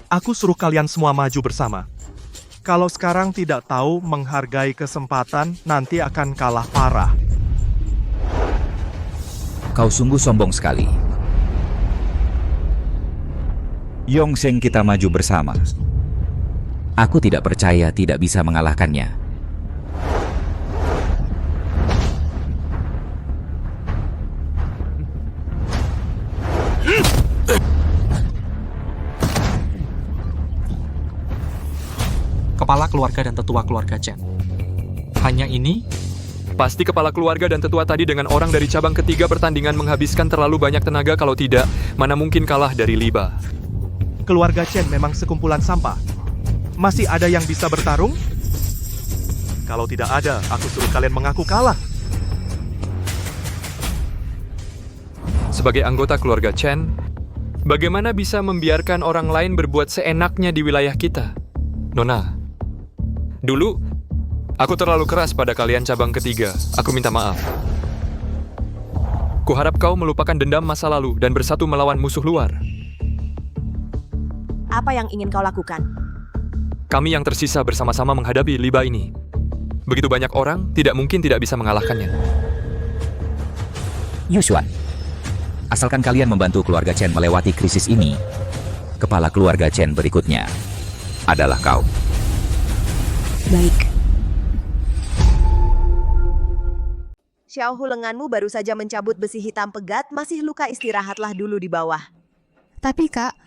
Aku suruh kalian semua maju bersama. Kalau sekarang tidak tahu menghargai kesempatan, nanti akan kalah parah. Kau sungguh sombong sekali. Yongsheng, kita maju bersama. Aku tidak percaya tidak bisa mengalahkannya. Kepala keluarga dan tetua keluarga Chen. Hanya ini? Pasti kepala keluarga dan tetua tadi dengan orang dari cabang ketiga pertandingan menghabiskan terlalu banyak tenaga, kalau tidak, mana mungkin kalah dari Liba. Keluarga Chen memang sekumpulan sampah. Masih ada yang bisa bertarung? Kalau tidak ada, aku suruh kalian mengaku kalah. Sebagai anggota keluarga Chen, bagaimana bisa membiarkan orang lain berbuat seenaknya di wilayah kita? Nona, dulu aku terlalu keras pada kalian cabang ketiga. Aku minta maaf. Kuharap kau melupakan dendam masa lalu dan bersatu melawan musuh luar. Apa yang ingin kau lakukan? Kami yang tersisa bersama-sama menghadapi Liba ini. Begitu banyak orang, tidak mungkin tidak bisa mengalahkannya. Yusuan, asalkan kalian membantu keluarga Chen melewati krisis ini, kepala keluarga Chen berikutnya adalah kau. Baik. Xiaohu, lenganmu baru saja mencabut besi hitam pegat, masih luka, istirahatlah dulu di bawah. Tapi Kak,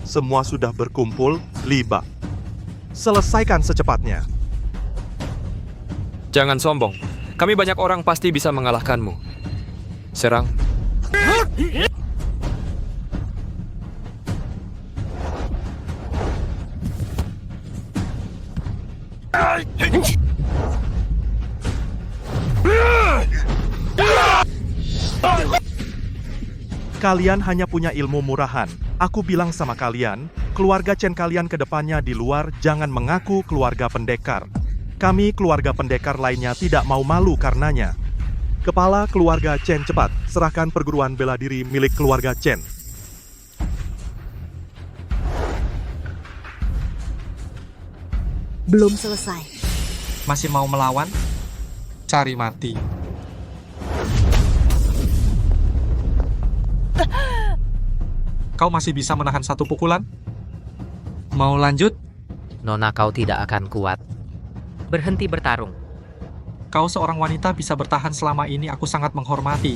Semua sudah berkumpul, Liba. Selesaikan secepatnya. Jangan sombong. Kami banyak orang pasti bisa mengalahkanmu. Serang. Kalian hanya punya ilmu murahan. Aku bilang sama kalian, keluarga Chen kalian ke depannya di luar jangan mengaku keluarga pendekar. Kami keluarga pendekar lainnya tidak mau malu karenanya. Kepala keluarga Chen, cepat serahkan perguruan bela diri milik keluarga Chen. Belum selesai. masih mau melawan? Cari mati. Kau masih bisa menahan satu pukulan? Mau lanjut? Nona, kau tidak akan kuat. Berhenti bertarung. Kau seorang wanita bisa bertahan selama ini, aku sangat menghormati.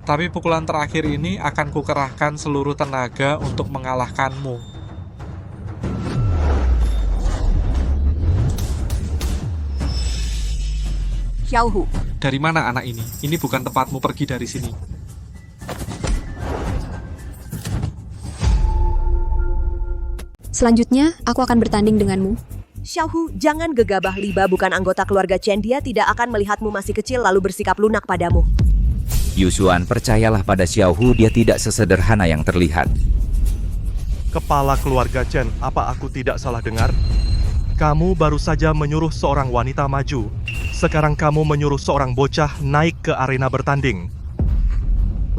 Tapi pukulan terakhir ini akan kukerahkan seluruh tenaga untuk mengalahkanmu. Xiaohu. Dari mana anak ini? Ini bukan tempatmu, pergi dari sini. Selanjutnya, aku akan bertanding denganmu. Xiaohu, jangan gegabah. Liba bukan anggota keluarga Chen. Dia tidak akan melihatmu masih kecil lalu bersikap lunak padamu. Yusuan, percayalah pada Xiaohu, dia tidak sesederhana yang terlihat. Kepala keluarga Chen, apa aku tidak salah dengar? Kamu baru saja menyuruh seorang wanita maju. Sekarang kamu menyuruh seorang bocah naik ke arena bertanding.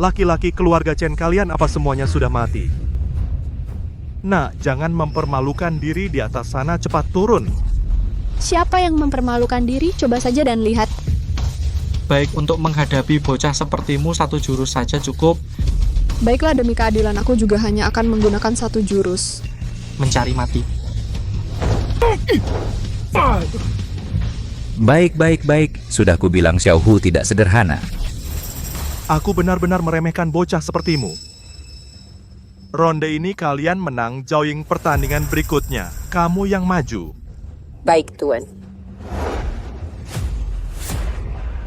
Laki-laki keluarga Chen kalian apa semuanya sudah mati? Nah, jangan mempermalukan diri di atas sana, cepat turun. Siapa yang mempermalukan diri? Coba saja dan lihat. Baik, untuk menghadapi bocah sepertimu satu jurus saja cukup. Baiklah, demi keadilan aku juga hanya akan menggunakan satu jurus. Mencari mati. Baik. Sudah kubilang Xiaohu tidak sederhana. Aku benar-benar meremehkan bocah sepertimu. Ronde ini kalian menang, Zhao-Ying pertandingan berikutnya. Kamu yang maju. Baik, Tuan.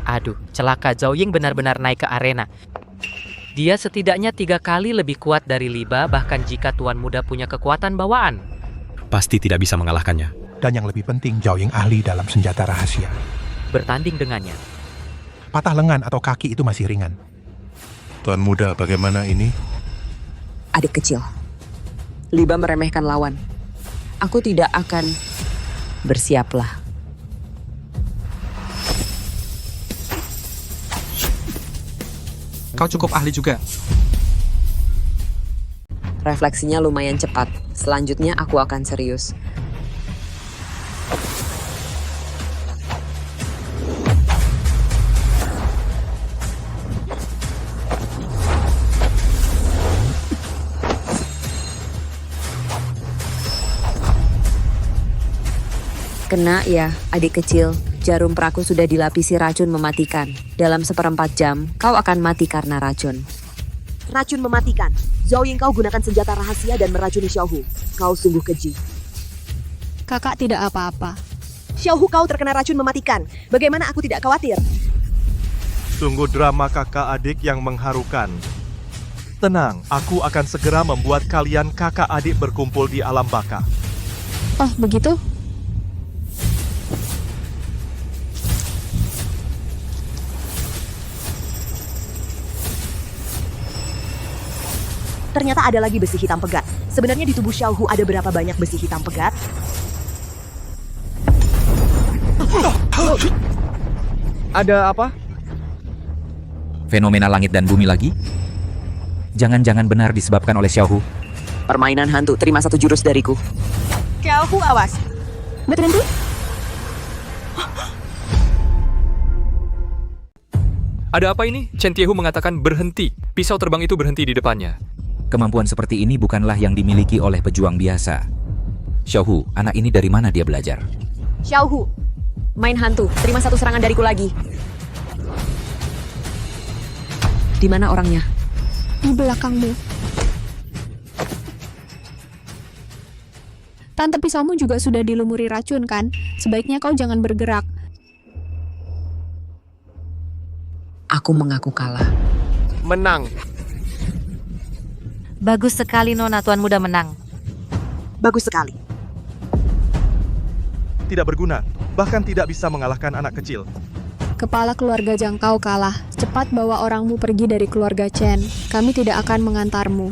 Aduh, celaka, Zhao Ying benar-benar naik ke arena. Dia setidaknya 3 kali lebih kuat dari Liba, bahkan jika Tuan Muda punya kekuatan bawaan. Pasti tidak bisa mengalahkannya. Dan yang lebih penting, Zhao-Ying ahli dalam senjata rahasia. Bertanding dengannya. Patah lengan atau kaki itu masih ringan. Tuan Muda, bagaimana ini? Adik kecil, Liba meremehkan lawan. Aku tidak akan... Bersiaplah. Kau cukup ahli juga. Refleksinya lumayan cepat. Selanjutnya aku akan serius. Kena ya, adik kecil. Jarum peraku sudah dilapisi racun mematikan. Dalam 1/4 jam, kau akan mati karena racun. Racun mematikan. Zhao-Ying, kau gunakan senjata rahasia dan meracuni Xiaohu. Kau sungguh keji. Kakak tidak apa-apa. Xiaohu, kau terkena racun mematikan. Bagaimana aku tidak khawatir? Sungguh drama kakak adik yang mengharukan. Tenang, aku akan segera membuat kalian kakak adik berkumpul di alam baka. Oh, begitu? Ternyata ada lagi besi hitam pegat. Sebenarnya di tubuh Xiaohu ada berapa banyak besi hitam pegat? Ada apa? Fenomena langit dan bumi lagi? Jangan-jangan benar disebabkan oleh Xiaohu. Permainan hantu, terima satu jurus dariku. Xiaohu, awas. Berhenti? Ada apa ini? Chen Tiehu mengatakan berhenti. Pisau terbang itu berhenti di depannya. Kemampuan seperti ini bukanlah yang dimiliki oleh pejuang biasa. Xiaohu, anak ini dari mana dia belajar? Xiaohu, main hantu, terima satu serangan dariku lagi. Di mana orangnya? Di belakangmu. Tante pisaumu juga sudah dilumuri racun kan? Sebaiknya kau jangan bergerak. Aku mengaku kalah. Menang. Bagus sekali, Nona. Tuan Muda menang. Bagus sekali. Tidak berguna, bahkan tidak bisa mengalahkan anak kecil. Kepala keluarga Jangkau kalah. Cepat bawa orangmu pergi dari keluarga Chen. Kami tidak akan mengantarmu.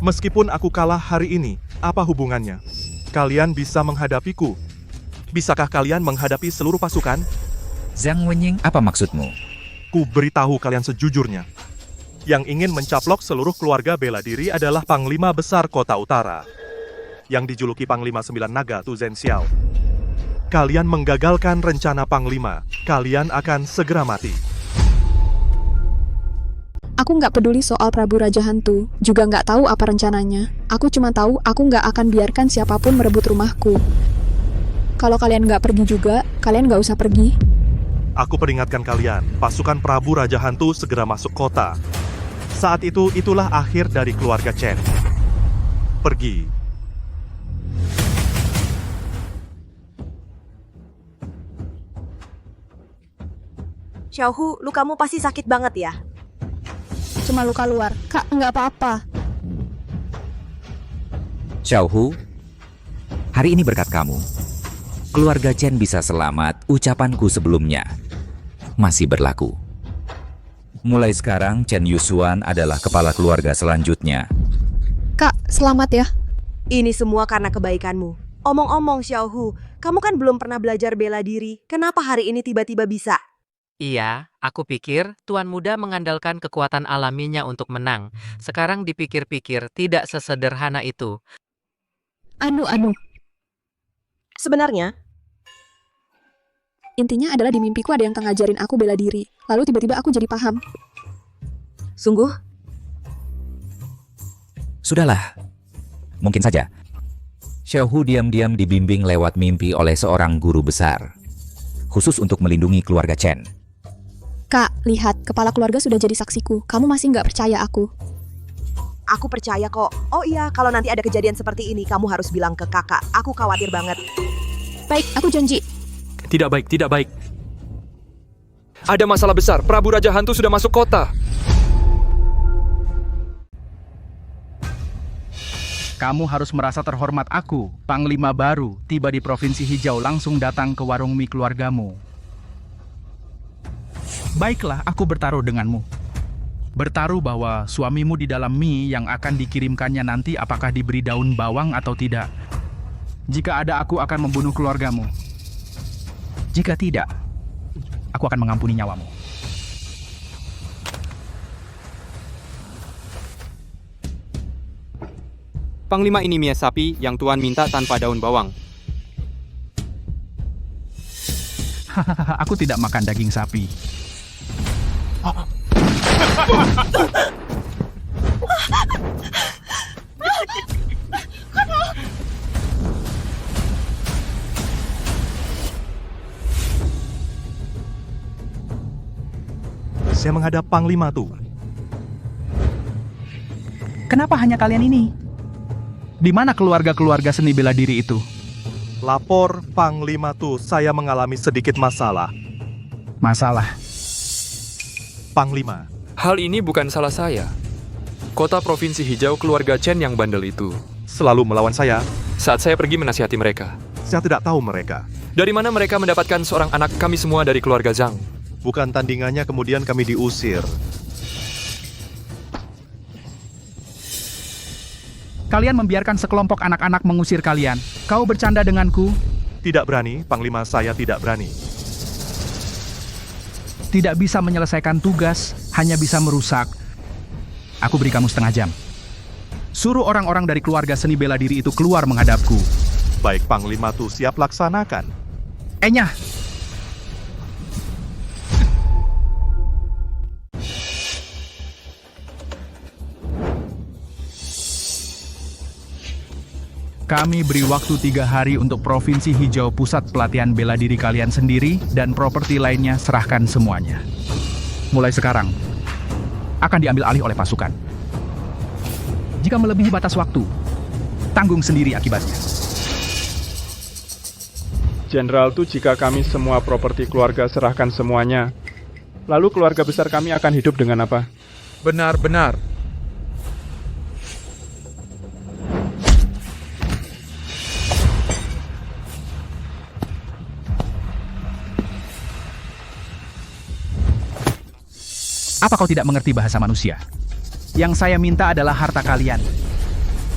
Meskipun aku kalah hari ini, apa hubungannya? Kalian bisa menghadapiku. Bisakah kalian menghadapi seluruh pasukan? Zhang Wenying, apa maksudmu? Ku beritahu kalian sejujurnya. Yang ingin mencaplok seluruh keluarga bela diri adalah Panglima Besar Kota Utara. Yang dijuluki Panglima 9 Naga, Tu Zhen Xiao. Kalian menggagalkan rencana Panglima. Kalian akan segera mati. Aku nggak peduli soal Prabu Raja Hantu. Juga nggak tahu apa rencananya. Aku cuma tahu aku nggak akan biarkan siapapun merebut rumahku. Kalau kalian nggak pergi juga, kalian nggak usah pergi. Aku peringatkan kalian, pasukan Prabu Raja Hantu segera masuk kota. Saat itu, itulah akhir dari keluarga Chen. Pergi. Xiaohu, lukamu pasti sakit banget ya? Cuma luka luar. Kak, nggak apa-apa. Xiaohu, hari ini berkat kamu, keluarga Chen bisa selamat. Ucapanku sebelumnya masih berlaku. Mulai sekarang, Chen Yusuan adalah kepala keluarga selanjutnya. Kak, selamat ya. Ini semua karena kebaikanmu. Omong-omong, Xiaohu, Kamu kan belum pernah belajar bela diri. Kenapa hari ini tiba-tiba bisa? Iya, aku pikir Tuan Muda mengandalkan kekuatan alaminya untuk menang. Sekarang dipikir-pikir tidak sesederhana itu. Anu. Sebenarnya, Intinya adalah di mimpiku ada yang ngajarin aku bela diri. Lalu tiba-tiba aku jadi paham. sungguh? Sudahlah. Mungkin saja. Xiaohu diam-diam dibimbing lewat mimpi oleh seorang guru besar. Khusus untuk melindungi keluarga Chen. Kak, lihat, kepala keluarga sudah jadi saksiku. Kamu masih nggak percaya aku? Aku percaya kok. Oh iya, kalau nanti ada kejadian seperti ini, kamu harus bilang ke kakak. Aku khawatir banget. Baik, aku janji. Tidak baik, tidak baik. Ada masalah besar. Prabu Raja Hantu sudah masuk kota. Kamu harus merasa terhormat aku, Panglima baru, tiba di Provinsi Hijau langsung datang ke warung mie keluargamu. Baiklah, aku bertaruh denganmu. Bertaruh bahwa suamimu di dalam mie yang akan dikirimkannya nanti apakah diberi daun bawang atau tidak. Jika ada, aku akan membunuh keluargamu. Jika tidak, aku akan mengampuni nyawamu. Panglima, ini mie sapi yang Tuan minta tanpa daun bawang. Aku tidak makan daging sapi. Saya menghadap Panglima Tu. Kenapa hanya kalian ini? Di mana keluarga-keluarga seni bela diri itu? Lapor Panglima Tu, saya mengalami sedikit masalah. Masalah? Panglima. Hal ini bukan salah saya. Kota Provinsi Hijau keluarga Chen yang bandel itu Selalu melawan saya. saat saya pergi menasihati mereka. Saya tidak tahu mereka. Dari mana mereka mendapatkan seorang anak kami semua dari keluarga Zhang? Bukan tandingannya kemudian kami diusir. Kalian membiarkan sekelompok anak-anak mengusir kalian. Kau bercanda denganku? Tidak berani, Panglima, saya tidak berani. Tidak bisa menyelesaikan tugas, hanya bisa merusak. Aku beri kamu setengah jam. Suruh orang-orang dari keluarga seni bela diri itu keluar menghadapku. Baik, Panglima Tu, siap laksanakan. Enyah! Kami beri waktu 3 hari untuk Provinsi Hijau pusat pelatihan bela diri kalian sendiri dan properti lainnya serahkan semuanya. Mulai sekarang, akan diambil alih oleh pasukan. Jika melebihi batas waktu, tanggung sendiri akibatnya. Jenderal Tu, jika kami semua properti keluarga serahkan semuanya, lalu keluarga besar kami akan hidup dengan apa? Benar-benar. Apa kau tidak mengerti bahasa manusia? Yang saya minta adalah harta kalian.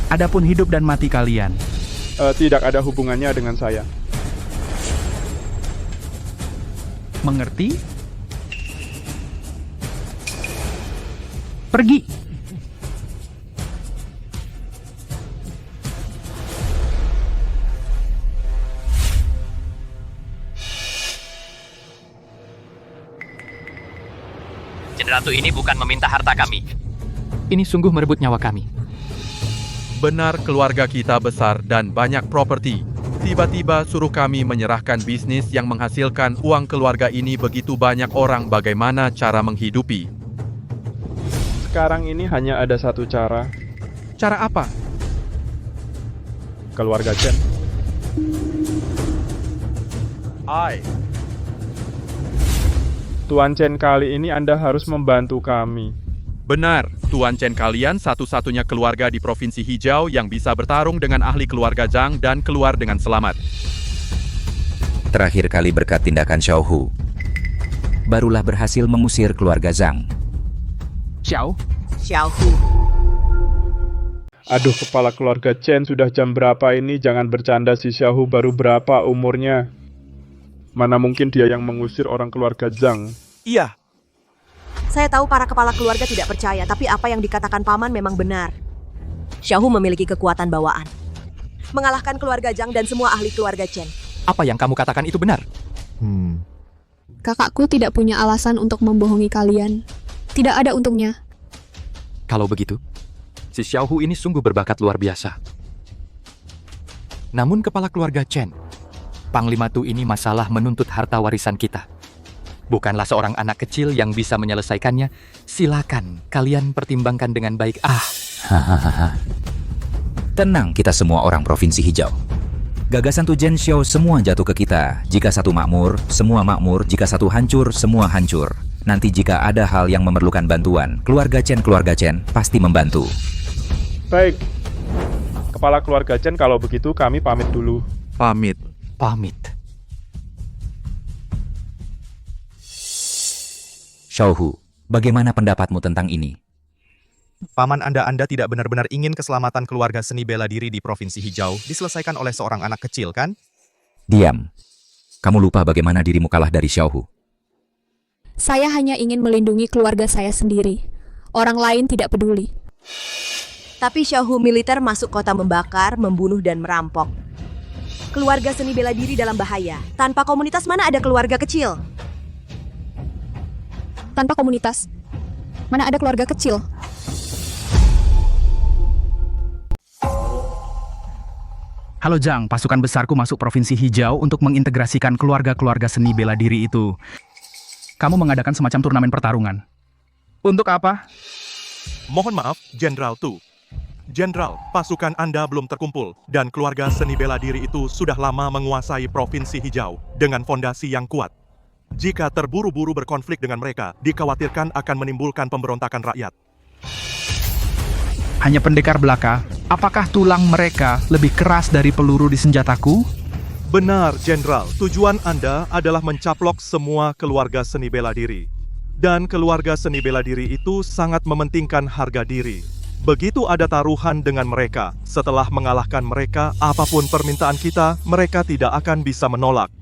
Adapun hidup dan mati kalian. Tidak ada hubungannya dengan saya. Mengerti? Pergi. Jenderal Tu ini bukan meminta harta kami. Ini sungguh merebut nyawa kami. Benar, keluarga kita besar dan banyak properti. Tiba-tiba suruh kami menyerahkan bisnis yang menghasilkan uang keluarga ini begitu banyak orang. Bagaimana cara menghidupi? Sekarang ini hanya ada satu cara. Cara apa? Keluarga Chen. Tuan Chen, kali ini Anda harus membantu kami. Benar, Tuan Chen kalian satu-satunya keluarga di Provinsi Hijau yang bisa bertarung dengan ahli keluarga Zhang dan keluar dengan selamat. Terakhir kali berkat tindakan Xiaohu, barulah berhasil mengusir keluarga Zhang. Xiao? Xiaohu. Aduh, kepala keluarga Chen, sudah jam berapa ini? Jangan bercanda, si Xiaohu baru berapa umurnya? Mana mungkin dia yang mengusir orang keluarga Zhang? Iya. Saya tahu para kepala keluarga tidak percaya, tapi apa yang dikatakan paman memang benar. Xiaohu memiliki kekuatan bawaan. Mengalahkan keluarga Zhang dan semua ahli keluarga Chen. Apa yang kamu katakan itu benar? Kakakku tidak punya alasan untuk membohongi kalian. Tidak ada untungnya. Kalau begitu, si Xiaohu ini sungguh berbakat luar biasa. Namun kepala keluarga Chen, Panglima Tu ini masalah menuntut harta warisan kita. Bukanlah seorang anak kecil yang bisa menyelesaikannya. Silakan, kalian pertimbangkan dengan baik. Hahaha. Tenang kita semua orang Provinsi Hijau. Gagasan Tu Jen Xiao semua jatuh ke kita. Jika satu makmur, semua makmur. Jika satu hancur, semua hancur. Nanti jika ada hal yang memerlukan bantuan, keluarga Chen pasti membantu. Baik. Kepala keluarga Chen, kalau begitu kami pamit dulu. Pamit. Xiaohu, bagaimana pendapatmu tentang ini? Paman Anda tidak benar-benar ingin keselamatan keluarga seni bela diri di Provinsi Hijau diselesaikan oleh seorang anak kecil, kan? Diam. Kamu lupa bagaimana dirimu kalah dari Xiaohu. Saya hanya ingin melindungi keluarga saya sendiri. Orang lain tidak peduli. Tapi Xiaohu militer masuk kota membakar, membunuh, dan merampok. Keluarga seni bela diri dalam bahaya. Tanpa komunitas mana ada keluarga kecil? Tanpa komunitas, mana ada keluarga kecil? Halo Zhang, pasukan besarku masuk Provinsi Hijau untuk mengintegrasikan keluarga-keluarga seni bela diri itu. Kamu mengadakan semacam turnamen pertarungan. Untuk apa? Mohon maaf, Jenderal Tu. Jenderal, pasukan Anda belum terkumpul, dan keluarga seni bela diri itu sudah lama menguasai Provinsi Hijau dengan fondasi yang kuat. Jika terburu-buru berkonflik dengan mereka, dikhawatirkan akan menimbulkan pemberontakan rakyat. Hanya pendekar belaka? Apakah tulang mereka lebih keras dari peluru di senjataku? Benar, Jenderal. Tujuan Anda adalah mencaplok semua keluarga seni bela diri. Dan keluarga seni bela diri itu sangat mementingkan harga diri. Begitu ada taruhan dengan mereka, setelah mengalahkan mereka, apapun permintaan kita, mereka tidak akan bisa menolak.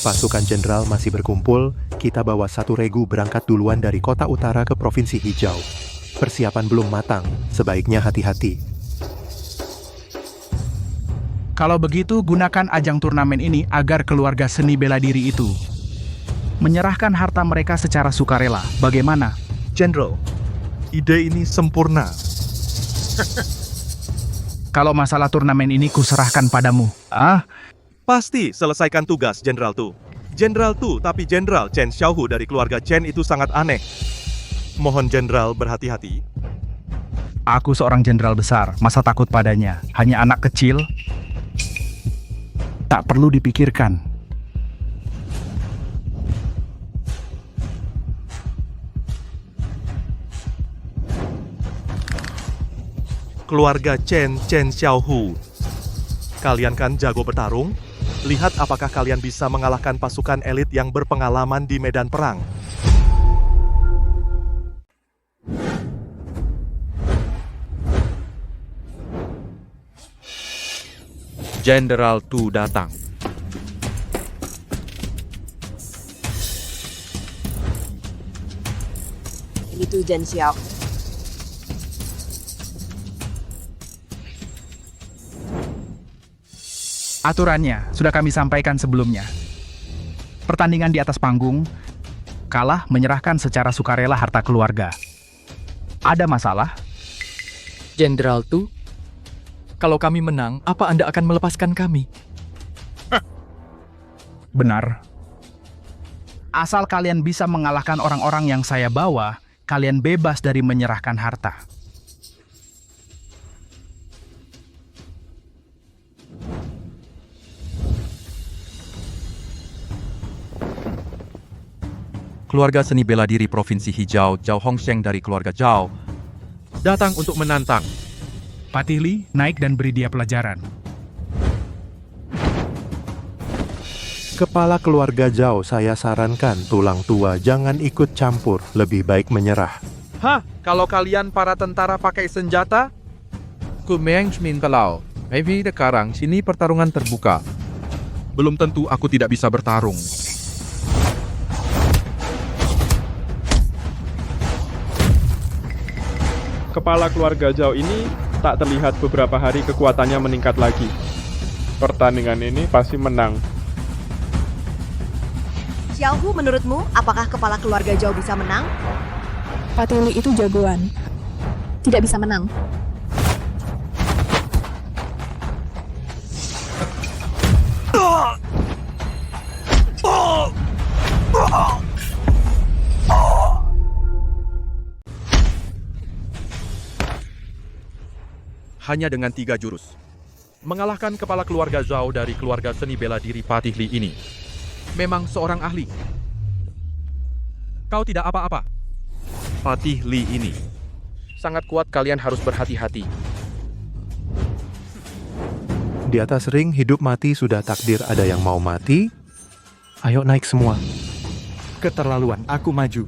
Pasukan jenderal masih berkumpul, kita bawa 1 regu berangkat duluan dari kota utara ke Provinsi Hijau. Persiapan belum matang, sebaiknya hati-hati. Kalau begitu, gunakan ajang turnamen ini agar keluarga seni bela diri itu menyerahkan harta mereka secara sukarela. Bagaimana? Jenderal, ide ini sempurna. Kalau masalah turnamen ini kuserahkan padamu. Pasti selesaikan tugas, Jenderal Tu. Jenderal Tu, tapi Jenderal Chen Xiaohu dari keluarga Chen itu sangat aneh. Mohon Jenderal berhati-hati. Aku seorang jenderal besar, masa takut padanya? Hanya anak kecil? Tak perlu dipikirkan. Keluarga Chen Xiaohu. Kalian kan jago bertarung? Lihat apakah kalian bisa mengalahkan pasukan elit yang berpengalaman di medan perang. Jenderal Tu datang. Itu Jen Xiao. Aturannya sudah kami sampaikan sebelumnya. Pertandingan di atas panggung, kalah menyerahkan secara sukarela harta keluarga. Ada masalah? Jenderal Tu, kalau kami menang, apa Anda akan melepaskan kami? Benar. Asal kalian bisa mengalahkan orang-orang yang saya bawa, kalian bebas dari menyerahkan harta. Keluarga seni bela diri Provinsi Hijau, Zhao Hongsheng dari keluarga Zhao, datang untuk menantang. Patili, naik dan beri dia pelajaran. Kepala keluarga Zhao, saya sarankan tulang tua jangan ikut campur, lebih baik menyerah. Hah? Kalau kalian para tentara pakai senjata? Aku menginginkan kalau, maybe sekarang sini pertarungan terbuka. Belum tentu aku tidak bisa bertarung. Kepala keluarga Zhao ini tak terlihat beberapa hari kekuatannya meningkat lagi. Pertandingan ini pasti menang. Xiaohu, menurutmu, apakah kepala keluarga Zhao bisa menang? Patili itu jagoan. Tidak bisa menang. Hanya dengan 3 jurus. Mengalahkan kepala keluarga Zhao dari keluarga seni bela diri Patih Li ini. Memang seorang ahli. Kau tidak apa-apa. Patih Li ini sangat kuat, kalian harus berhati-hati. Di atas ring, hidup mati sudah takdir, ada yang mau mati. Ayo naik semua. Keterlaluan, aku maju.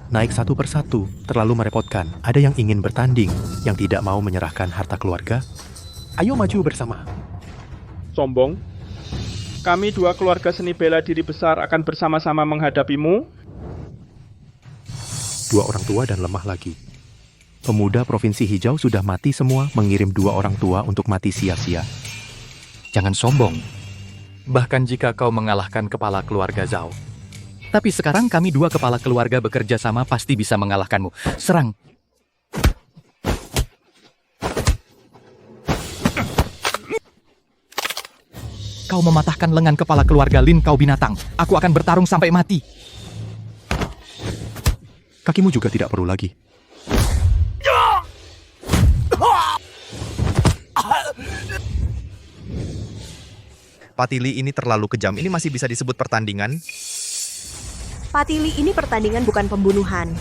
Naik satu persatu, terlalu merepotkan. Ada yang ingin bertanding, yang tidak mau menyerahkan harta keluarga. Ayo maju bersama. Sombong. Kami 2 keluarga seni bela diri besar akan bersama-sama menghadapimu. 2 orang tua dan lemah lagi. Pemuda Provinsi Hijau sudah mati semua, mengirim 2 orang tua untuk mati sia-sia. Jangan sombong. Bahkan jika kau mengalahkan kepala keluarga Zhao. Tapi sekarang kami 2 kepala keluarga bekerja sama pasti bisa mengalahkanmu. Serang! Kau mematahkan lengan kepala keluarga Lin, kau binatang. Aku akan bertarung sampai mati. Kakimu juga tidak perlu lagi. Patili ini terlalu kejam. Ini masih bisa disebut pertandingan? Patili ini pertandingan bukan pembunuhan.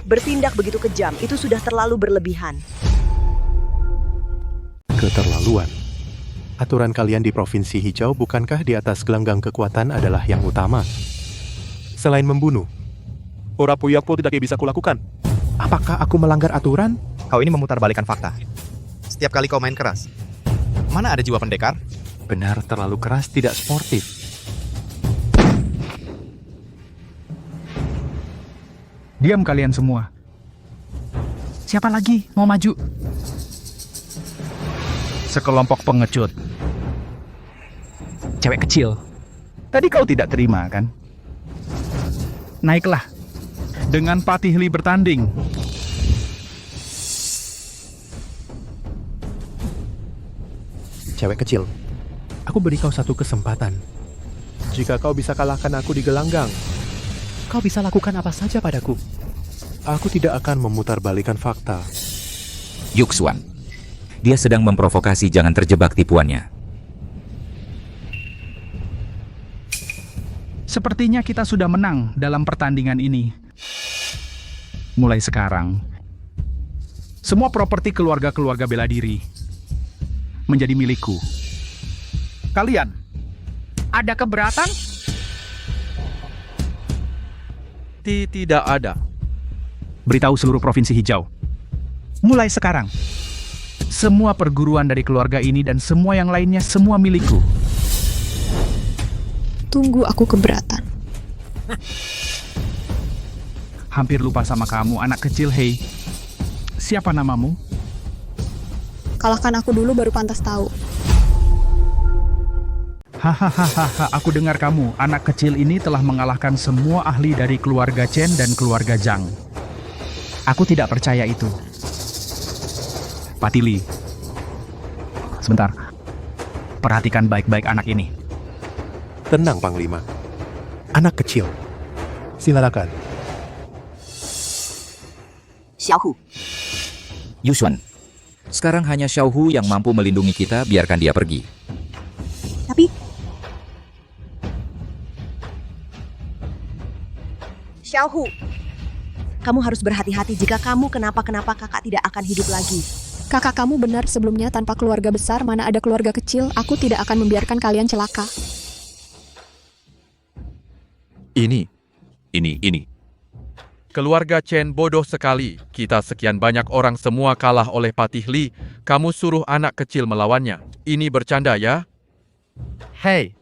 Bertindak begitu kejam, itu sudah terlalu berlebihan. Keterlaluan. Aturan kalian di Provinsi Hijau bukankah di atas gelanggang kekuatan adalah yang utama? Selain membunuh. Ora puyaku tidak bisa kulakukan. Apakah aku melanggar aturan? Kau ini memutarbalikkan fakta. Setiap kali kau main keras. Mana ada jiwa pendekar? Benar, terlalu keras, tidak sportif. Diam kalian semua. Siapa lagi mau maju? Sekelompok pengecut. Cewek kecil. Tadi kau tidak terima, kan? Naiklah. Dengan Patih Li bertanding. Cewek kecil. Aku beri kau satu kesempatan. Jika kau bisa kalahkan aku di gelanggang, kau bisa lakukan apa saja padaku. Aku tidak akan memutarbalikkan fakta. Yuxuan. Dia sedang memprovokasi, jangan terjebak tipuannya. Sepertinya kita sudah menang dalam pertandingan ini. Mulai sekarang, semua properti keluarga-keluarga bela diri menjadi milikku. Kalian, ada keberatan? Tidak ada. Beritahu seluruh Provinsi Hijau. Mulai sekarang, semua perguruan dari keluarga ini dan semua yang lainnya semua milikku. Tunggu, aku keberatan. Hampir lupa sama kamu, anak kecil, hei. Siapa namamu? Kalahkan aku dulu baru pantas tahu. Hahaha, aku dengar kamu, anak kecil ini telah mengalahkan semua ahli dari keluarga Chen dan keluarga Zhang. Aku tidak percaya itu. Patili. Sebentar. Perhatikan baik-baik anak ini. Tenang, Panglima. Anak kecil. Silakan. Xiaohu. Yuxuan. Sekarang hanya Xiaohu yang mampu melindungi kita, biarkan dia pergi. Tapi Xiaohu, kamu harus berhati-hati. Jika kamu kenapa-kenapa, kakak tidak akan hidup lagi. Kakak kamu benar, sebelumnya tanpa keluarga besar mana ada keluarga kecil, aku tidak akan membiarkan kalian celaka. Ini. Keluarga Chen bodoh sekali. Kita sekian banyak orang semua kalah oleh Patih Li. Kamu suruh anak kecil melawannya. Ini bercanda ya? Hei,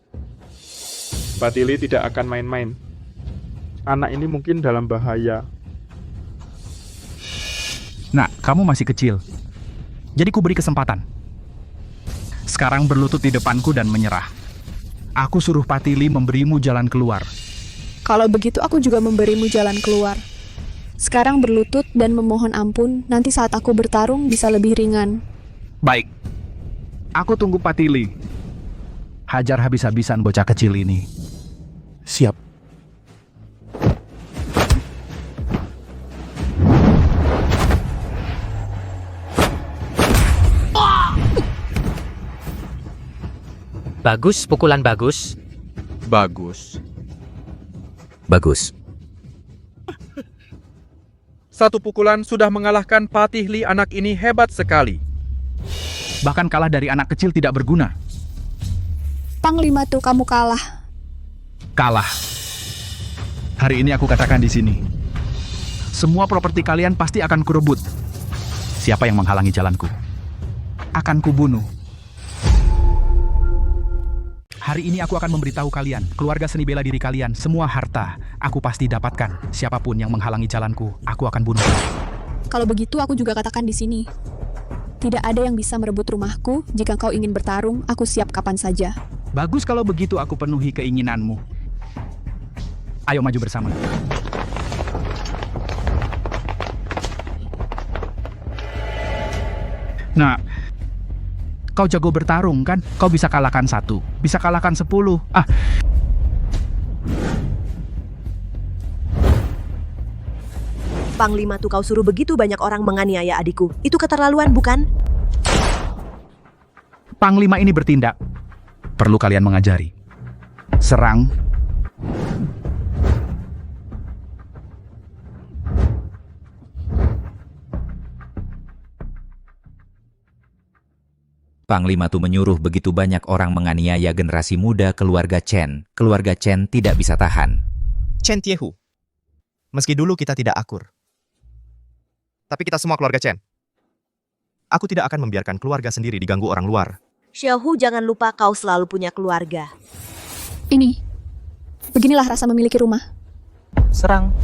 Patih Li tidak akan main-main. Anak ini mungkin dalam bahaya. Nah, kamu masih kecil. Jadi ku beri kesempatan. Sekarang berlutut di depanku dan menyerah. Aku suruh Patih Li memberimu jalan keluar. Kalau begitu aku juga memberimu jalan keluar. Sekarang berlutut dan memohon ampun, nanti saat aku bertarung bisa lebih ringan. Baik. Aku tunggu Patih Li. Hajar habis-habisan bocah kecil ini. Siap. Bagus, pukulan bagus. bagus. Bagus. Satu pukulan sudah mengalahkan Patih Li. Anak ini hebat sekali. Bahkan kalah dari anak kecil tidak berguna. Panglima tuh kamu kalah. Kalah. Hari ini aku katakan di sini. Semua properti kalian pasti akan kurebut. Siapa yang menghalangi jalanku? Akan kubunuh. Hari ini aku akan memberitahu kalian, keluarga seni bela diri kalian, semua harta, aku pasti dapatkan. Siapapun yang menghalangi jalanku, aku akan bunuh. Kalau begitu aku juga katakan di sini. Tidak ada yang bisa merebut rumahku. Jika kau ingin bertarung, aku siap kapan saja. Bagus kalau begitu aku penuhi keinginanmu. Ayo maju bersama. Nah, kau jago bertarung kan? Kau bisa kalahkan 1, bisa kalahkan 10. Panglima tuh kau suruh begitu banyak orang menganiaya adikku. Itu keterlaluan, bukan? Panglima ini bertindak. Perlu kalian mengajari. Serang. Panglima Tu menyuruh begitu banyak orang menganiaya generasi muda keluarga Chen. Keluarga Chen tidak bisa tahan. Chen Tiehu. Meski dulu kita tidak akur, tapi kita semua keluarga Chen. Aku tidak akan membiarkan keluarga sendiri diganggu orang luar. Xiaohu, jangan lupa kau selalu punya keluarga. Ini. Beginilah rasa memiliki rumah. Serang.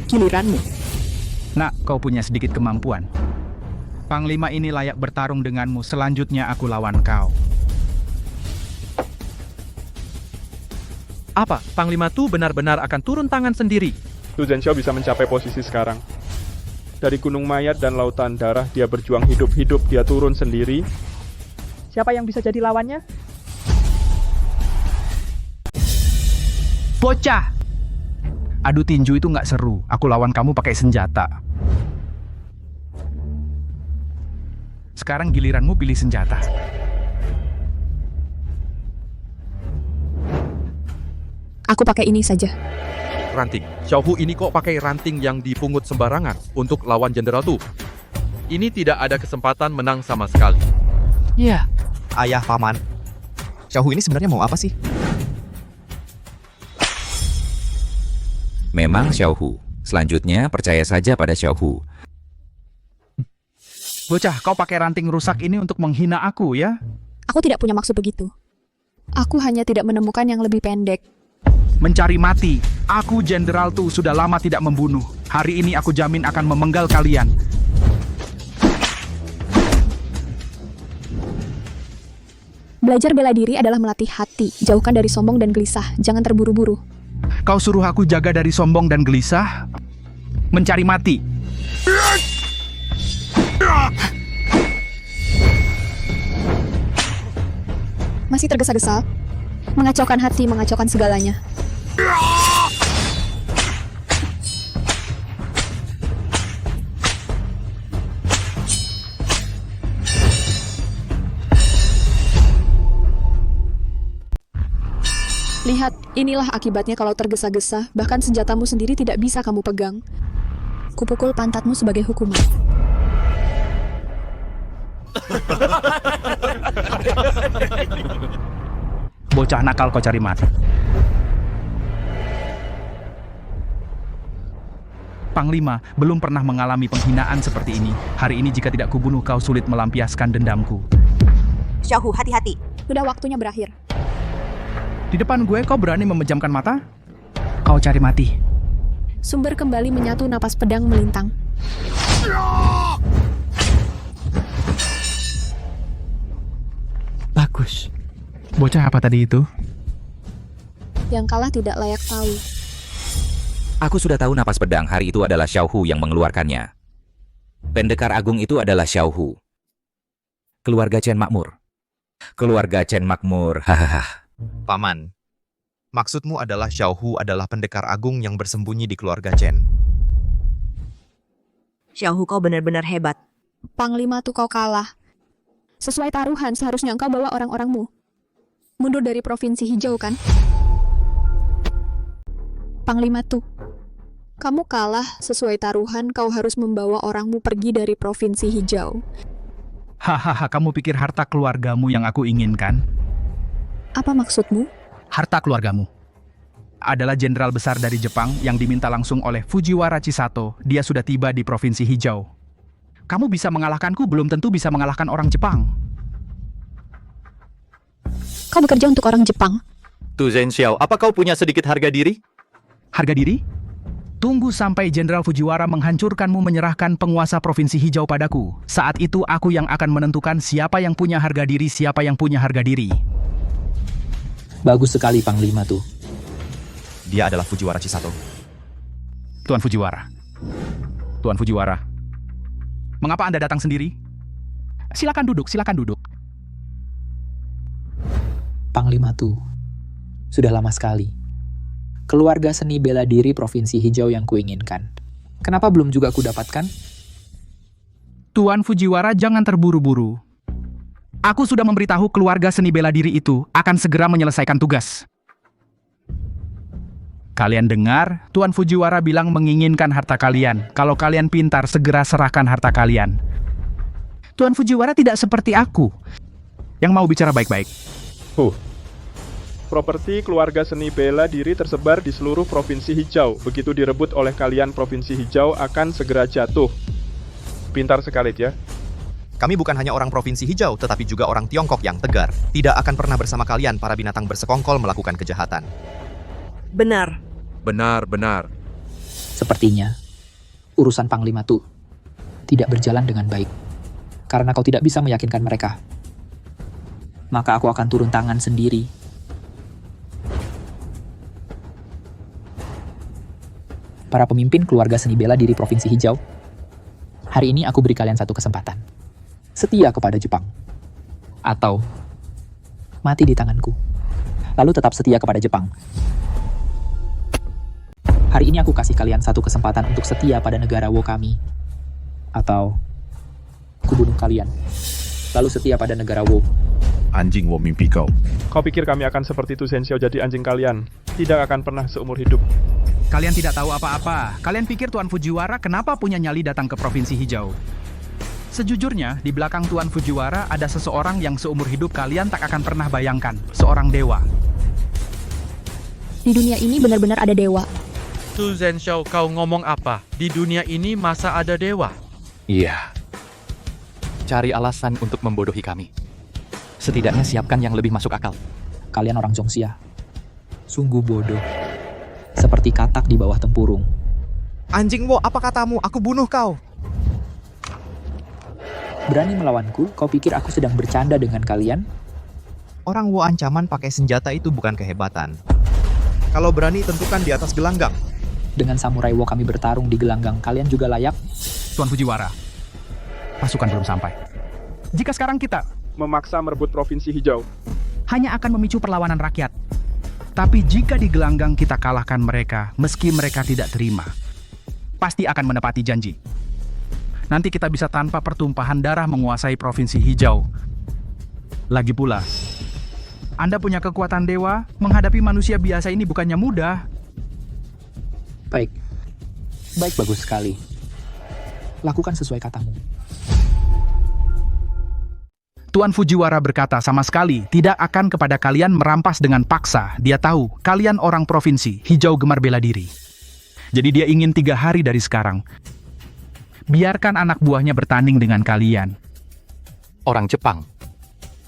Giliranmu. Nak, kau punya sedikit kemampuan. Panglima ini layak bertarung denganmu. Selanjutnya aku lawan kau. Apa? Panglima Tu benar-benar akan turun tangan sendiri. Tu Zhenxiao bisa mencapai posisi sekarang. Dari gunung mayat dan lautan darah, dia berjuang hidup-hidup, dia turun sendiri. Siapa yang bisa jadi lawannya? Bocah! Adu tinju itu nggak seru. Aku lawan kamu pakai senjata. Sekarang giliranmu pilih senjata. Aku pakai ini saja. Ranting. Xiaohu ini kok pakai ranting yang dipungut sembarangan untuk lawan Jenderal Tu. Ini tidak ada kesempatan menang sama sekali. Ya. Ayah, paman. Xiaohu ini sebenarnya mau apa sih? Memang Xiaohu. Selanjutnya percaya saja pada Xiaohu. Bocah, kau pakai ranting rusak ini untuk menghina aku ya? Aku tidak punya maksud begitu. Aku hanya tidak menemukan yang lebih pendek. Mencari mati. Aku Jenderal Tu sudah lama tidak membunuh. Hari ini aku jamin akan memenggal kalian. Belajar bela diri adalah melatih hati. Jauhkan dari sombong dan gelisah. Jangan terburu-buru. Kau suruh aku jaga dari sombong dan gelisah? Mencari mati. Masih tergesa-gesa. Mengacaukan hati, mengacaukan segalanya. Lihat, inilah akibatnya kalau tergesa-gesa, bahkan senjatamu sendiri tidak bisa kamu pegang. Kupukul pantatmu sebagai hukuman. Bocah nakal kau cari mati. Panglima belum pernah mengalami penghinaan seperti ini. Hari ini jika tidak kubunuh kau sulit melampiaskan dendamku. Xiaohu, hati-hati. Sudah waktunya berakhir. Di depan gue kau berani memejamkan mata? Kau cari mati. Sumber kembali menyatu, napas pedang melintang. Bagus. Bocah apa tadi itu? Yang kalah tidak layak tahu. Aku sudah tahu napas pedang hari itu adalah Xiaohu yang mengeluarkannya. Pendekar agung itu adalah Xiaohu. Keluarga Chen makmur. Keluarga Chen makmur, hahaha. Paman, maksudmu adalah Xiaohu adalah pendekar agung yang bersembunyi di keluarga Chen. Xiaohu, kau benar-benar hebat. Panglima tuh kau kalah. Sesuai taruhan, seharusnya engkau bawa orang-orangmu. Mundur dari Provinsi Hijau, kan? Panglima tuh. Kamu kalah, sesuai taruhan kau harus membawa orangmu pergi dari Provinsi Hijau. Hahaha, kamu pikir harta keluargamu yang aku inginkan? Apa maksudmu? Harta keluargamu adalah jenderal besar dari Jepang yang diminta langsung oleh Fujiwara Chisato. Dia sudah tiba di Provinsi Hijau. Kamu bisa mengalahkanku, belum tentu bisa mengalahkan orang Jepang. Kau bekerja untuk orang Jepang? Tu Zhen Xiao, apa kau punya sedikit harga diri? Harga diri? Tunggu sampai Jenderal Fujiwara menghancurkanmu menyerahkan penguasa Provinsi Hijau padaku. Saat itu aku yang akan menentukan siapa yang punya harga diri, siapa yang punya harga diri. Bagus sekali Panglima tuh. Dia adalah Fujiwara Chisato. Tuan Fujiwara. Tuan Fujiwara. Mengapa Anda datang sendiri? Silakan duduk, silakan duduk. Panglima tuh. Sudah lama sekali. Keluarga seni bela diri Provinsi Hijau yang kuinginkan. Kenapa belum juga kudapatkan? Tuan Fujiwara, jangan terburu-buru. Aku sudah memberitahu keluarga seni bela diri itu akan segera menyelesaikan tugas. Kalian dengar, Tuan Fujiwara bilang menginginkan harta kalian. Kalau kalian pintar, segera serahkan harta kalian. Tuan Fujiwara tidak seperti aku, yang mau bicara baik-baik. Properti keluarga seni bela diri tersebar di seluruh Provinsi Hijau. Begitu direbut oleh kalian, Provinsi Hijau akan segera jatuh. Pintar sekali ya. Kami bukan hanya orang Provinsi Hijau, tetapi juga orang Tiongkok yang tegar. Tidak akan pernah bersama kalian para binatang bersekongkol melakukan kejahatan. Benar. Benar. Sepertinya, urusan Panglima tuh tidak berjalan dengan baik. Karena kau tidak bisa meyakinkan mereka. Maka aku akan turun tangan sendiri. Para pemimpin keluarga seni bela diri Provinsi Hijau, hari ini aku beri kalian satu kesempatan. Setia kepada Jepang. Atau mati di tanganku. Lalu tetap setia kepada Jepang. Hari ini aku kasih kalian satu kesempatan untuk setia pada negara Wo kami. Atau aku bunuh kalian. Lalu setia pada negara Wo. Anjing Wo mimpi kau. Kau pikir kami akan seperti itu Zhen Xiao jadi anjing kalian? Tidak akan pernah seumur hidup. Kalian tidak tahu apa-apa. Kalian pikir Tuan Fujiwara kenapa punya nyali datang ke Provinsi Hijau? Sejujurnya, di belakang Tuan Fujiwara ada seseorang yang seumur hidup kalian tak akan pernah bayangkan. Seorang dewa. Di dunia ini benar-benar ada dewa. Tu Zhen Xiao, kau ngomong apa? Di dunia ini masa ada dewa? Iya. Cari alasan untuk membodohi kami. Setidaknya siapkan yang lebih masuk akal. Kalian orang Zhongxia. Sungguh bodoh. Seperti katak di bawah tempurung. Anjing Wo, apa katamu? Aku bunuh kau. Berani melawanku? Kau pikir aku sedang bercanda dengan kalian? Orang Wo ancaman pakai senjata itu bukan kehebatan. Kalau berani tentukan di atas gelanggang. Dengan samurai Wo kami bertarung di gelanggang, kalian juga layak? Tuan Fujiwara, pasukan belum sampai. Jika sekarang kita memaksa merebut Provinsi Hijau, hanya akan memicu perlawanan rakyat. Tapi jika di gelanggang kita kalahkan mereka, meski mereka tidak terima, pasti akan menepati janji. Nanti kita bisa tanpa pertumpahan darah menguasai Provinsi Hijau. Lagi pula, Anda punya kekuatan dewa, menghadapi manusia biasa ini bukannya mudah. Baik. Baik, bagus sekali. Lakukan sesuai katamu. Tuan Fujiwara berkata sama sekali tidak akan kepada kalian merampas dengan paksa. Dia tahu kalian orang provinsi, hijau gemar bela diri. Jadi dia ingin 3 hari dari sekarang. Biarkan anak buahnya bertanding dengan kalian. Orang Jepang,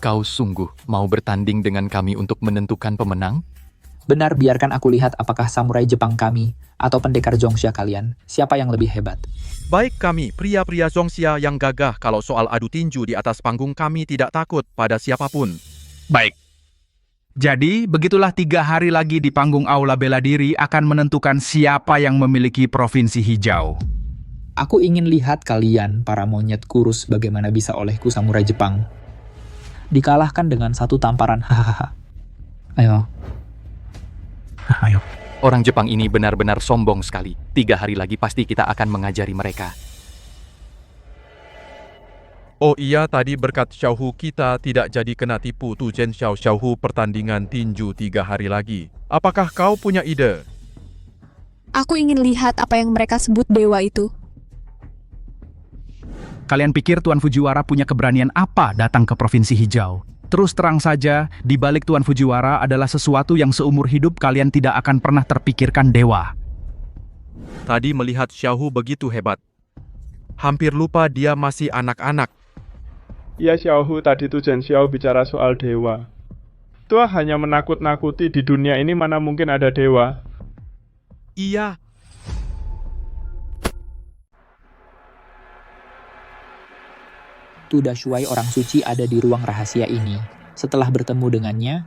kau sungguh mau bertanding dengan kami untuk menentukan pemenang? Benar, biarkan aku lihat apakah samurai Jepang kami atau pendekar Zhongsha kalian, siapa yang lebih hebat. Baik kami, pria-pria Zhongsha yang gagah, kalau soal adu tinju di atas panggung kami tidak takut pada siapapun. Baik. Jadi, begitulah 3 hari lagi di panggung Aula Bela Diri akan menentukan siapa yang memiliki Provinsi Hijau. Aku ingin lihat kalian, para monyet kurus, bagaimana bisa olehku samurai Jepang. Dikalahkan dengan 1 tamparan, hahaha. Ayo. Ayo. Orang Jepang ini benar-benar sombong sekali. 3 hari lagi pasti kita akan mengajari mereka. Oh iya, tadi berkat Xiaohu kita tidak jadi kena tipu Tujen Xiaohu pertandingan tinju 3 hari lagi. Apakah kau punya ide? Aku ingin lihat apa yang mereka sebut dewa itu. Kalian pikir Tuan Fujiwara punya keberanian apa datang ke Provinsi Hijau? Terus terang saja, di balik Tuan Fujiwara adalah sesuatu yang seumur hidup kalian tidak akan pernah terpikirkan dewa. Tadi melihat Xiaohu begitu hebat. Hampir lupa dia masih anak-anak. Ya Xiaohu, tadi tuh Jen Xiao bicara soal dewa. Tua hanya menakut-nakuti, di dunia ini mana mungkin ada dewa. Iya. Tuda Shuai orang suci ada di ruang rahasia ini. Setelah bertemu dengannya,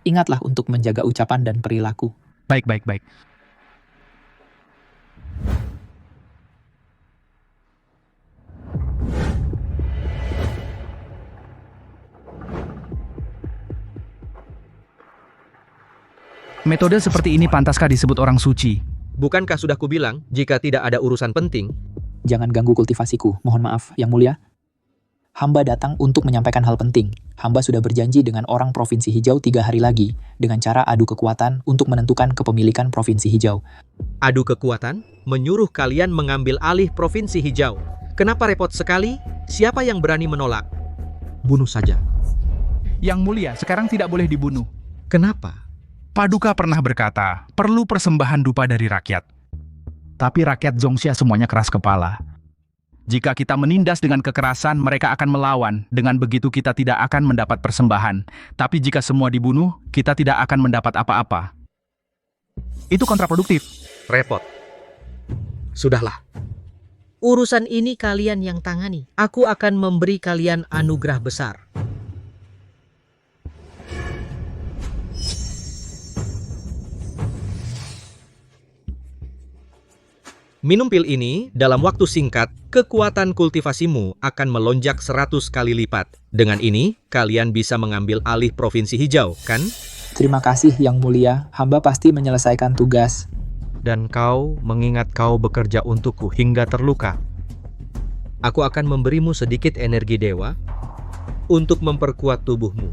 ingatlah untuk menjaga ucapan dan perilaku. Baik. Metode seperti ini pantaskah disebut orang suci? Bukankah sudah kubilang, jika tidak ada urusan penting? Jangan ganggu kultivasiku, mohon maaf, Yang Mulia. Hamba datang untuk menyampaikan hal penting. Hamba sudah berjanji dengan orang Provinsi Hijau 3 hari lagi, dengan cara adu kekuatan untuk menentukan kepemilikan Provinsi Hijau. Adu kekuatan? Menyuruh kalian mengambil alih Provinsi Hijau. Kenapa repot sekali? Siapa yang berani menolak? Bunuh saja. Yang Mulia, sekarang tidak boleh dibunuh. Kenapa? Paduka pernah berkata, perlu persembahan dupa dari rakyat. Tapi rakyat Zhongsha semuanya keras kepala. Jika kita menindas dengan kekerasan, mereka akan melawan. Dengan begitu kita tidak akan mendapat persembahan. Tapi jika semua dibunuh, kita tidak akan mendapat apa-apa. Itu kontraproduktif. Repot. Sudahlah. Urusan ini kalian yang tangani. Aku akan memberi kalian anugerah besar. Minum pil ini, dalam waktu singkat, kekuatan kultivasimu akan melonjak 100 kali lipat. Dengan ini, kalian bisa mengambil alih Provinsi Hijau, kan? Terima kasih, Yang Mulia. Hamba pasti menyelesaikan tugas. Dan kau mengingat kau bekerja untukku hingga terluka. Aku akan memberimu sedikit energi dewa untuk memperkuat tubuhmu.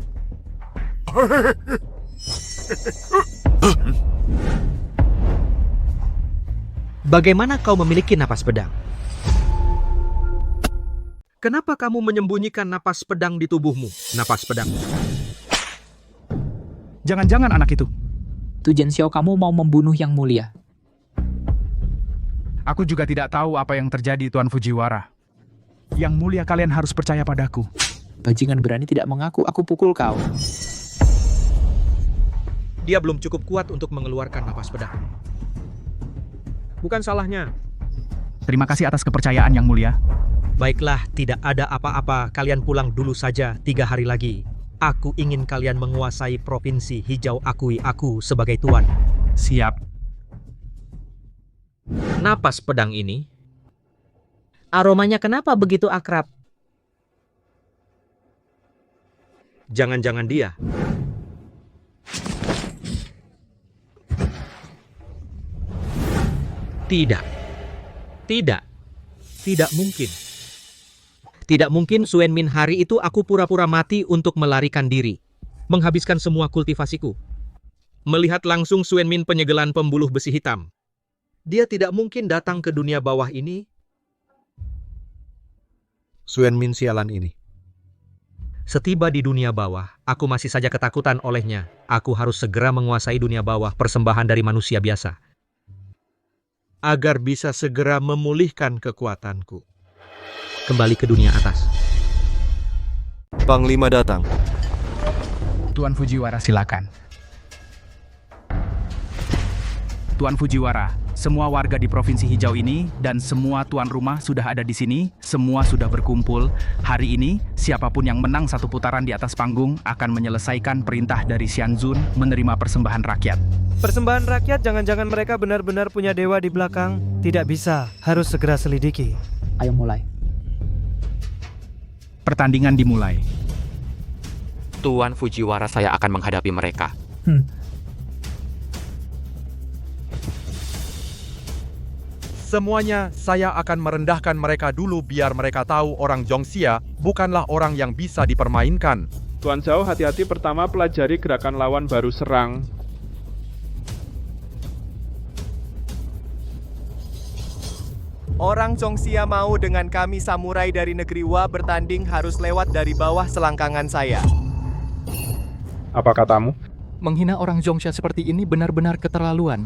Bagaimana kau memiliki napas pedang? Kenapa kamu menyembunyikan napas pedang di tubuhmu? Napas pedang. Jangan-jangan anak itu. Tujen Xiao, kamu mau membunuh Yang Mulia. Aku juga tidak tahu apa yang terjadi, Tuan Fujiwara. Yang Mulia, kalian harus percaya padaku. Bajingan berani tidak mengaku, aku pukul kau. Dia belum cukup kuat untuk mengeluarkan napas pedang. Bukan salahnya. Terima kasih atas kepercayaan, Yang Mulia. Baiklah, tidak ada apa-apa. Kalian pulang dulu saja 3 hari lagi. Aku ingin kalian menguasai Provinsi Hijau. Akui aku sebagai tuan. Siap. Napas pedang ini, aromanya kenapa begitu akrab? Jangan-jangan dia. Tidak mungkin. Tidak mungkin Suen Min hari itu aku pura-pura mati untuk melarikan diri. menghabiskan semua kultivasiku. Melihat langsung Xuanmin penyegelan pembuluh besi hitam. Dia tidak mungkin datang ke dunia bawah ini. Xuanmin sialan ini. Setiba di dunia bawah, aku masih saja ketakutan olehnya. Aku harus segera menguasai dunia bawah, persembahan dari manusia biasa. Agar bisa segera memulihkan kekuatanku. Kembali ke dunia atas. Panglima datang. Tuan Fujiwara silakan. Tuan Fujiwara, semua warga di Provinsi Hijau ini dan semua tuan rumah sudah ada di sini, semua sudah berkumpul. Hari ini, siapapun yang menang satu putaran di atas panggung akan menyelesaikan perintah dari Xianzun menerima persembahan rakyat. Persembahan rakyat, jangan-jangan mereka benar-benar punya dewa di belakang? Tidak bisa, harus segera selidiki. Ayo mulai. Pertandingan dimulai. Tuan Fujiwara, saya akan menghadapi mereka. Semuanya, saya akan merendahkan mereka dulu biar mereka tahu orang Zhongxia bukanlah orang yang bisa dipermainkan. Tuan Zhao, hati-hati, pertama pelajari gerakan lawan baru serang. Orang Zhongxia mau dengan kami samurai dari negeri Wa bertanding harus lewat dari bawah selangkangan saya. Apa katamu? Menghina orang Zhongxia seperti ini benar-benar keterlaluan.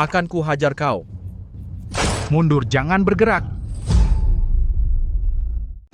Akan ku hajar kau. Mundur, jangan bergerak.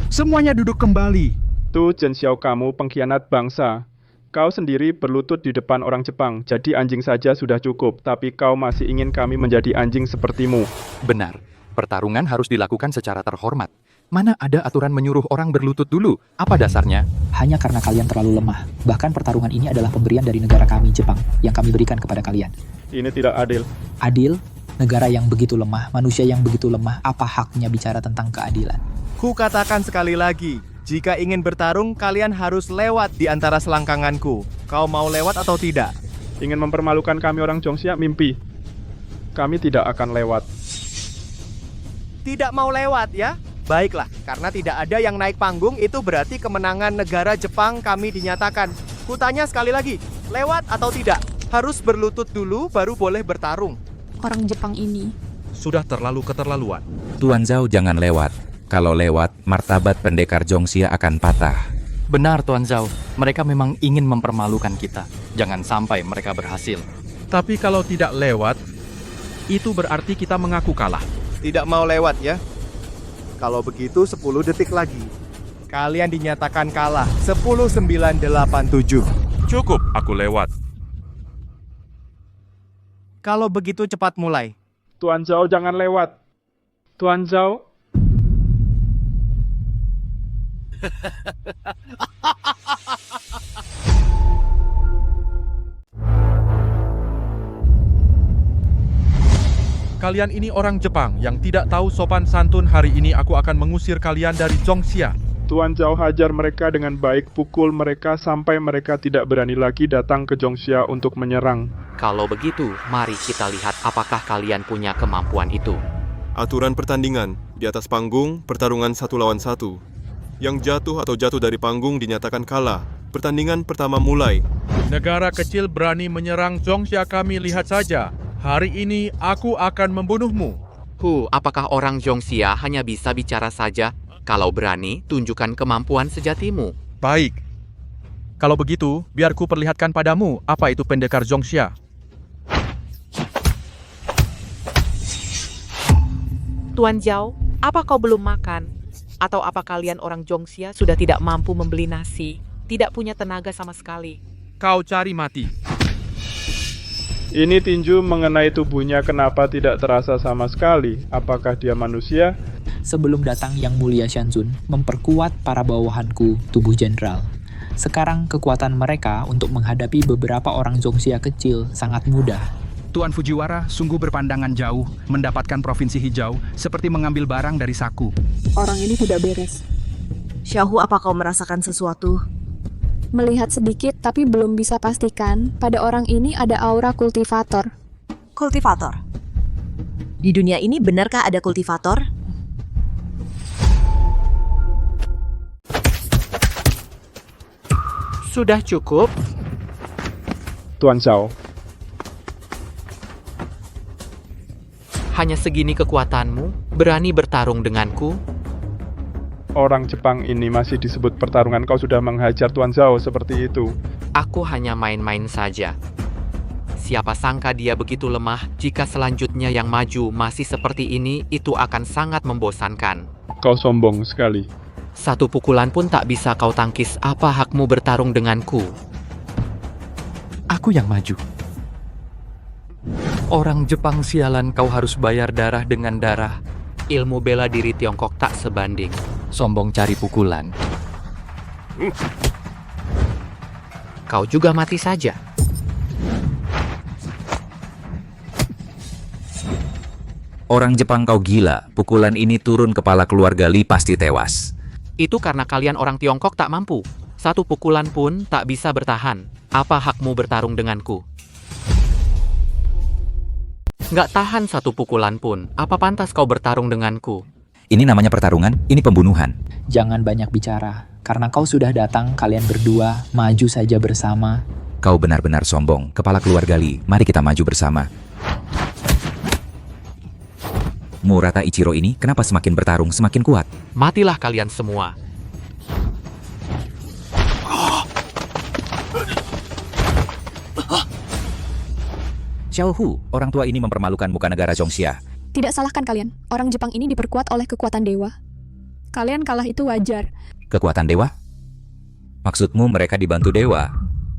Semuanya duduk kembali. Tuh, Chen Xiao, kamu pengkhianat bangsa. Kau sendiri berlutut di depan orang Jepang, jadi anjing saja sudah cukup, tapi kau masih ingin kami menjadi anjing sepertimu. Benar, pertarungan harus dilakukan secara terhormat. Mana ada aturan menyuruh orang berlutut dulu? Apa dasarnya? Hanya karena kalian terlalu lemah. Bahkan pertarungan ini adalah pemberian dari negara kami, Jepang, yang kami berikan kepada kalian. Ini tidak adil. Adil? Negara yang begitu lemah, manusia yang begitu lemah, apa haknya bicara tentang keadilan? Ku katakan sekali lagi, jika ingin bertarung, kalian harus lewat di antara selangkanganku. Kau mau lewat atau tidak? Ingin mempermalukan kami orang Zhongxia, mimpi. Kami tidak akan lewat. Tidak mau lewat ya? Baiklah, karena tidak ada yang naik panggung, itu berarti kemenangan negara Jepang kami dinyatakan. Ku tanya sekali lagi, lewat atau tidak? Harus berlutut dulu, baru boleh bertarung. Orang Jepang ini. Sudah terlalu keterlaluan. Tuan Zhao, jangan lewat. Kalau lewat, martabat pendekar Zhongxia akan patah. Benar, Tuan Zhao. Mereka memang ingin mempermalukan kita. Jangan sampai mereka berhasil. Tapi kalau tidak lewat, itu berarti kita mengaku kalah. Tidak mau lewat ya? Kalau begitu 10 detik lagi. Kalian dinyatakan kalah. 10-9-8-7. Cukup, aku lewat. Kalau begitu cepat mulai. Tuan Zhao, jangan lewat. Tuan Zhao. Kalian ini orang Jepang yang tidak tahu sopan santun. Hari ini aku akan mengusir kalian dari Zhongxia. Tuan Zhao, hajar mereka dengan baik, pukul mereka sampai mereka tidak berani lagi datang ke Zhongxia untuk menyerang. Kalau begitu, mari kita lihat apakah kalian punya kemampuan itu. Aturan pertandingan, di atas panggung, pertarungan 1 lawan 1. Yang jatuh atau jatuh dari panggung dinyatakan kalah. Pertandingan pertama mulai. Negara kecil berani menyerang Zhongxia kami, lihat saja. Hari ini aku akan membunuhmu. Apakah orang Zhongxia hanya bisa bicara saja? Kalau berani, tunjukkan kemampuan sejatimu. Baik. Kalau begitu, biar ku perlihatkan padamu apa itu pendekar Zhongxia. Tuan Zhao, apa kau belum makan? Atau apa kalian orang Zhongxia sudah tidak mampu membeli nasi? Tidak punya tenaga sama sekali. Kau cari mati. Ini tinju mengenai tubuhnya, kenapa tidak terasa sama sekali? Apakah dia manusia? Sebelum datang Yang Mulia Xianzun, memperkuat para bawahanku, tubuh jenderal. Sekarang kekuatan mereka untuk menghadapi beberapa orang Zhongxia kecil sangat mudah. Tuan Fujiwara sungguh berpandangan jauh, mendapatkan Provinsi Hijau seperti mengambil barang dari saku. Orang ini tidak beres. Xiaohu, apa kau merasakan sesuatu? Melihat sedikit tapi belum bisa pastikan, pada orang ini ada aura kultivator. Kultivator? Di dunia ini benarkah ada kultivator? Sudah cukup? Tuan Zhao, Hanya segini kekuatanmu? Berani bertarung denganku? orang Jepang ini masih disebut pertarungan. Kau sudah menghajar Tuan Zhao seperti itu. Aku hanya main-main saja. Siapa sangka dia begitu lemah. Jika selanjutnya yang maju masih seperti ini, itu akan sangat membosankan. Kau sombong sekali. Satu pukulan pun tak bisa kau tangkis. Apa hakmu bertarung denganku? Aku yang maju. Orang Jepang sialan, kau harus bayar darah dengan darah. Ilmu bela diri Tiongkok tak sebanding. Sombong cari pukulan. Kau juga mati saja. Orang Jepang, kau gila. Pukulan ini turun kepala keluarga Li pasti tewas. Itu karena kalian orang Tiongkok tak mampu. Satu pukulan pun tak bisa bertahan. Apa hakmu bertarung denganku? Nggak tahan satu pukulan pun. Apa pantas kau bertarung denganku? Ini namanya pertarungan, ini pembunuhan. Jangan banyak bicara. Karena kau sudah datang, kalian berdua maju saja bersama. Kau benar-benar sombong. Kepala keluarga Li, mari kita maju bersama. Murata Ichiro ini kenapa semakin bertarung semakin kuat? Matilah kalian semua. Xiaohu, orang tua ini mempermalukan muka negara Zhongxia. Tidak salahkan kalian, orang Jepang ini diperkuat oleh kekuatan dewa. Kalian kalah itu wajar. Kekuatan dewa? Maksudmu mereka dibantu dewa?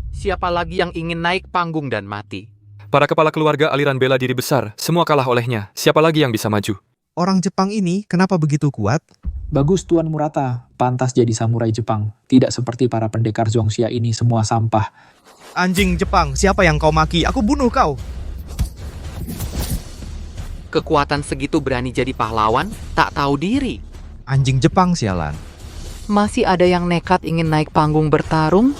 Siapa lagi yang ingin naik panggung dan mati? Para kepala keluarga aliran bela diri besar, semua kalah olehnya. Siapa lagi yang bisa maju? Orang Jepang ini kenapa begitu kuat? Bagus Tuan Murata, pantas jadi samurai Jepang. Tidak seperti para pendekar Zhongxia ini semua sampah. Anjing Jepang, siapa yang kau maki? Aku bunuh kau. Kekuatan segitu berani jadi pahlawan? Tak tahu diri. Anjing Jepang sialan. Masih ada yang nekat ingin naik panggung bertarung?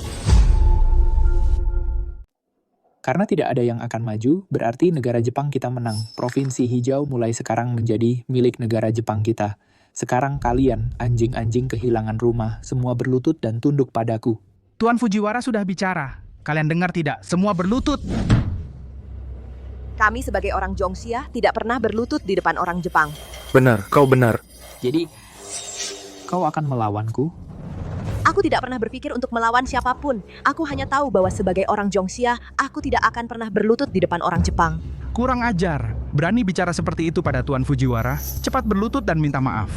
Karena tidak ada yang akan maju, berarti negara Jepang kita menang. Provinsi hijau mulai sekarang menjadi milik negara Jepang kita. Sekarang kalian, anjing-anjing kehilangan rumah, semua berlutut dan tunduk padaku. Tuan Fujiwara sudah bicara. Kalian dengar tidak? Semua berlutut. Kami sebagai orang Zhongxia tidak pernah berlutut di depan orang Jepang. Benar, kau benar. Jadi, kau akan melawanku? Aku tidak pernah berpikir untuk melawan siapapun. Aku hanya tahu bahwa sebagai orang Zhongxia, aku tidak akan pernah berlutut di depan orang Jepang. Kurang ajar. Berani bicara seperti itu pada Tuan Fujiwara? Cepat berlutut dan minta maaf.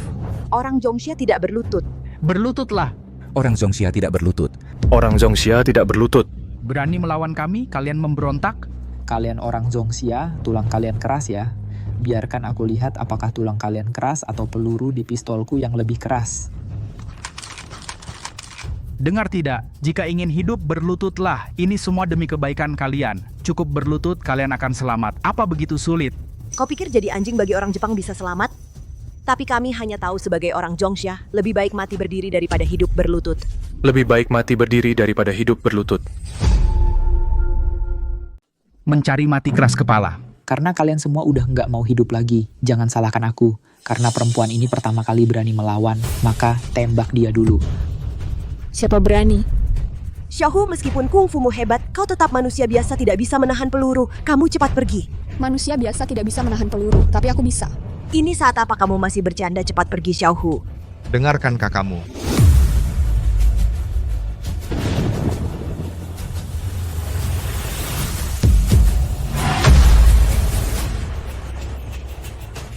Orang Zhongxia tidak berlutut. Berlututlah. Orang Zhongxia tidak berlutut. Orang Zhongxia tidak berlutut. Berani melawan kami, kalian memberontak? Kalian orang Zhongxia, tulang kalian keras ya. Biarkan aku lihat apakah tulang kalian keras atau peluru di pistolku yang lebih keras. Dengar tidak? Jika ingin hidup, berlututlah. Ini semua demi kebaikan kalian. Cukup berlutut, kalian akan selamat. Apa begitu sulit? Kau pikir jadi anjing bagi orang Jepang bisa selamat? Tapi kami hanya tahu sebagai orang Zhongxia, lebih baik mati berdiri daripada hidup berlutut. Lebih baik mati berdiri daripada hidup berlutut. Mencari mati keras kepala. Karena kalian semua udah nggak mau hidup lagi. Jangan salahkan aku. Karena perempuan ini pertama kali berani melawan, maka tembak dia dulu. Siapa berani? Xiaohu, meskipun kungfumu hebat, kau tetap manusia biasa tidak bisa menahan peluru. Kamu cepat pergi. Manusia biasa tidak bisa menahan peluru, tapi aku bisa. Ini saat apa kamu masih bercanda? Cepat pergi, Xiaohu. Dengarkan kakakmu.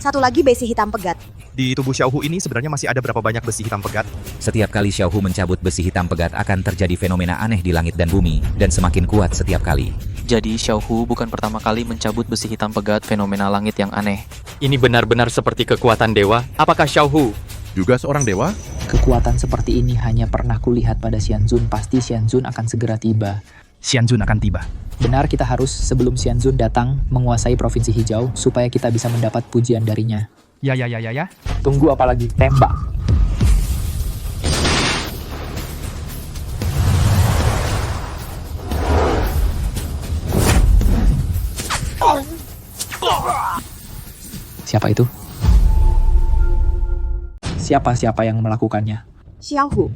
Satu lagi besi hitam pegat. Di tubuh Xiaohu ini sebenarnya masih ada berapa banyak besi hitam pegat? Setiap kali Xiaohu mencabut besi hitam pegat akan terjadi fenomena aneh di langit dan bumi, dan semakin kuat setiap kali. Jadi Xiaohu bukan pertama kali mencabut besi hitam pegat fenomena langit yang aneh. Ini benar-benar seperti kekuatan dewa. Apakah Xiaohu juga seorang dewa? Kekuatan seperti ini hanya pernah kulihat pada Xianzun. Pasti Xianzun akan segera tiba. Xianzun akan tiba. Benar, kita harus sebelum Xianzun datang menguasai Provinsi Hijau supaya kita bisa mendapat pujian darinya. Ya. Tunggu apa lagi? Tembak. Siapa itu? Siapa yang melakukannya? Xiaohu.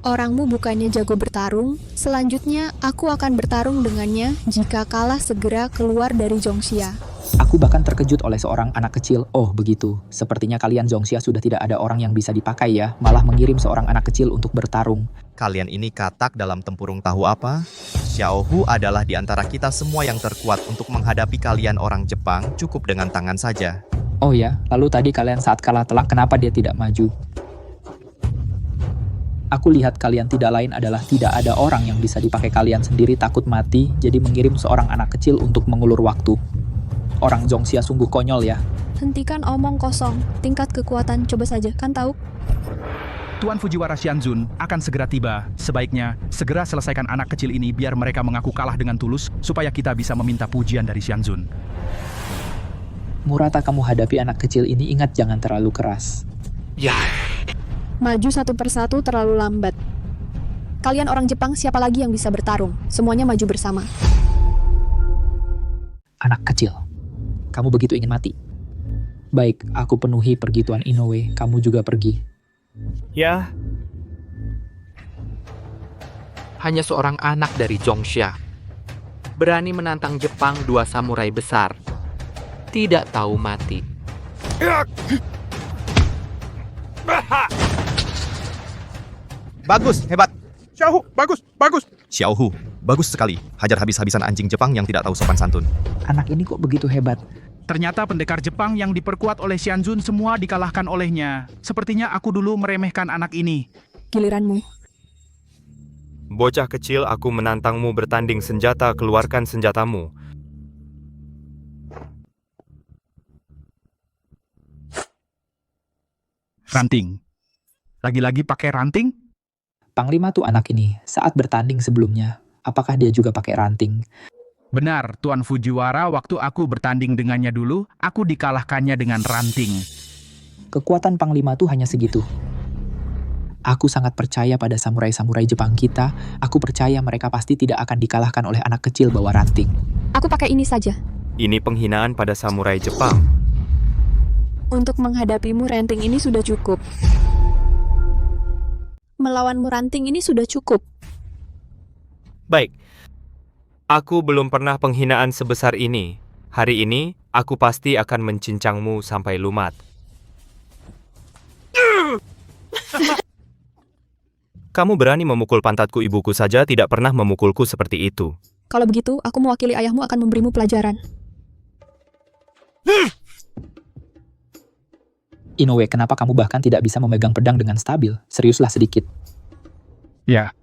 Orangmu bukannya jago bertarung, selanjutnya aku akan bertarung dengannya jika kalah segera keluar dari Zhongxia. Aku bahkan terkejut oleh seorang anak kecil. Oh begitu, sepertinya kalian Zhongxia sudah tidak ada orang yang bisa dipakai ya, malah mengirim seorang anak kecil untuk bertarung. Kalian ini katak dalam tempurung tahu apa? Xiaohu adalah di antara kita semua yang terkuat untuk menghadapi kalian orang Jepang cukup dengan tangan saja. Oh ya, lalu tadi kalian saat kalah telak kenapa dia tidak maju? Aku lihat kalian tidak lain adalah tidak ada orang yang bisa dipakai kalian sendiri takut mati, jadi mengirim seorang anak kecil untuk mengulur waktu. Orang Zhongxia sungguh konyol ya. Hentikan omong kosong, tingkat kekuatan coba saja, kan tahu? Tuan Fujiwara Xianzun akan segera tiba. Sebaiknya segera selesaikan anak kecil ini biar mereka mengaku kalah dengan tulus, supaya kita bisa meminta pujian dari Xianzun. Murata kamu hadapi anak kecil ini, ingat jangan terlalu keras. Ya. Maju satu persatu terlalu lambat. Kalian orang Jepang siapa lagi yang bisa bertarung? Semuanya maju bersama. Anak kecil, kamu begitu ingin mati? Baik, aku penuhi pergi Tuan Inoue, kamu juga pergi. Ya. Hanya seorang anak dari Zhongxia berani menantang Jepang, dua samurai besar. Tidak tahu mati. Bagus, hebat. Xiaohu, bagus. Xiaohu, bagus sekali. Hajar habis-habisan anjing Jepang yang tidak tahu sopan santun. Anak ini kok begitu hebat? Ternyata pendekar Jepang yang diperkuat oleh Xianzun semua dikalahkan olehnya. Sepertinya aku dulu meremehkan anak ini. Giliranmu. Bocah kecil, aku menantangmu bertanding senjata, keluarkan senjatamu. Ranting. Lagi-lagi pakai ranting? Panglima tuh anak ini, saat bertanding sebelumnya, apakah dia juga pakai ranting? Benar, Tuan Fujiwara, waktu aku bertanding dengannya dulu, aku dikalahkannya dengan ranting. Kekuatan Panglima tuh hanya segitu. Aku sangat percaya pada samurai-samurai Jepang kita, aku percaya mereka pasti tidak akan dikalahkan oleh anak kecil bawa ranting. Aku pakai ini saja. Ini penghinaan pada samurai Jepang. Untuk menghadapimu ranting ini sudah cukup. Melawanmu ranting ini sudah cukup. Baik. Aku belum pernah penghinaan sebesar ini. Hari ini, aku pasti akan mencincangmu sampai lumat. Kamu berani memukul pantatku, ibuku saja tidak pernah memukulku seperti itu. Kalau begitu, aku mewakili ayahmu akan memberimu pelajaran. Inoue, kenapa kamu bahkan tidak bisa memegang pedang dengan stabil? Seriuslah sedikit. Ya.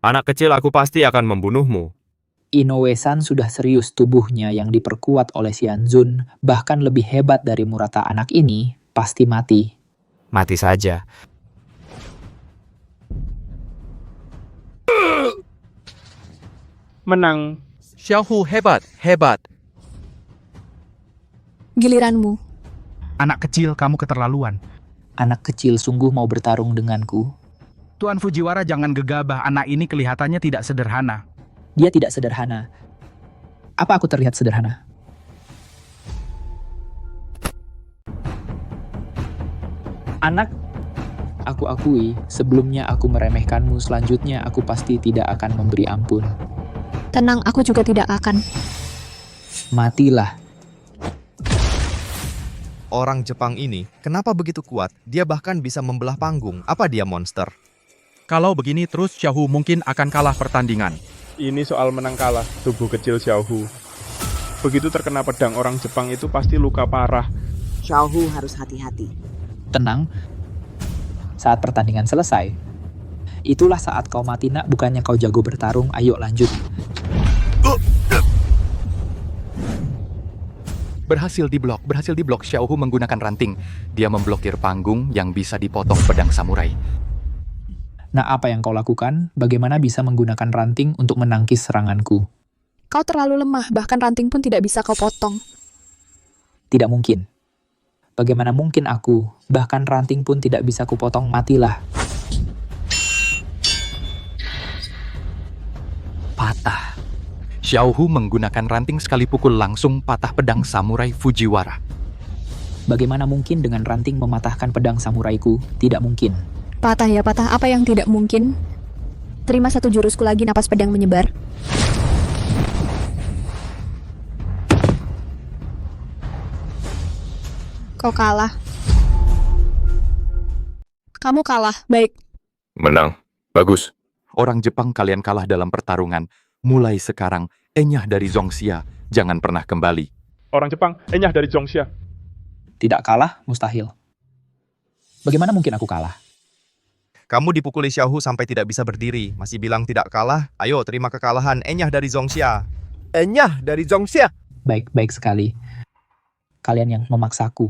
Anak kecil, aku pasti akan membunuhmu. Inoue-san sudah serius, tubuhnya yang diperkuat oleh Xianzun, bahkan lebih hebat dari Murata anak ini, pasti mati. Mati saja. Menang. Xiaohu hebat. Giliranmu. Anak kecil, kamu keterlaluan. Anak kecil sungguh mau bertarung denganku. Tuan Fujiwara jangan gegabah, anak ini kelihatannya tidak sederhana. Dia tidak sederhana. Apa aku terlihat sederhana? Anak, aku akui, sebelumnya aku meremehkanmu, selanjutnya aku pasti tidak akan memberi ampun. Tenang, aku juga tidak akan. Matilah. Orang Jepang ini, kenapa begitu kuat? Dia bahkan bisa membelah panggung. Apa dia monster? Kalau begini terus, Xiaohu mungkin akan kalah pertandingan. Ini soal menang kalah, tubuh kecil Xiaohu. Begitu terkena pedang orang Jepang itu pasti luka parah. Xiaohu harus hati-hati. Tenang. Saat pertandingan selesai, itulah saat kau mati nak, bukannya kau jago bertarung. Ayo lanjut. Berhasil diblok Xiaohu menggunakan ranting. Dia memblokir panggung yang bisa dipotong pedang samurai. Nah, apa yang kau lakukan? Bagaimana bisa menggunakan ranting untuk menangkis seranganku? Kau terlalu lemah, bahkan ranting pun tidak bisa kau potong. Tidak mungkin. Bagaimana mungkin aku? Bahkan ranting pun tidak bisa kupotong, matilah. Patah. Xiaohu menggunakan ranting sekali pukul langsung patah pedang samurai Fujiwara. Bagaimana mungkin dengan ranting mematahkan pedang samuraiku? Tidak mungkin. Patah ya patah, apa yang tidak mungkin? Terima satu jurusku lagi, napas pedang menyebar. Kau kalah. Kamu kalah, baik. Menang. Bagus. Orang Jepang kalian kalah dalam pertarungan. Mulai sekarang, enyah dari Zongxia. Jangan pernah kembali. Orang Jepang, enyah dari Zongxia. Tidak kalah, mustahil. Bagaimana mungkin aku kalah? Kamu dipukuli Xiaohu sampai tidak bisa berdiri. Masih bilang tidak kalah? Ayo, terima kekalahan. Enyah dari Zongxia. Enyah dari Zongxia. Baik sekali. Kalian yang memaksaku.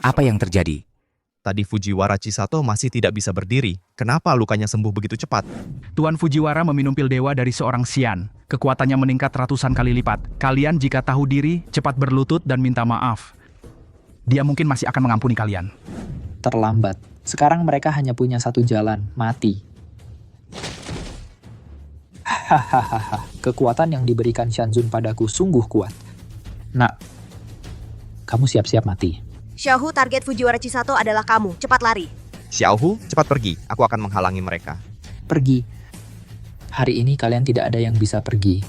Apa yang terjadi? Tadi Fujiwara Chisato masih tidak bisa berdiri. Kenapa lukanya sembuh begitu cepat? Tuan Fujiwara meminum pil dewa dari seorang Xian. Kekuatannya meningkat ratusan kali lipat. Kalian jika tahu diri, cepat berlutut dan minta maaf. Dia mungkin masih akan mengampuni kalian. Terlambat. Sekarang mereka hanya punya satu jalan, mati. Hahaha, kekuatan yang diberikan Shanzun padaku sungguh kuat. Nak, kamu siap-siap mati. Xiaohu, target Fujiwara Chisato adalah kamu. Cepat lari. Xiaohu, cepat pergi. Aku akan menghalangi mereka. Pergi. Hari ini kalian tidak ada yang bisa pergi.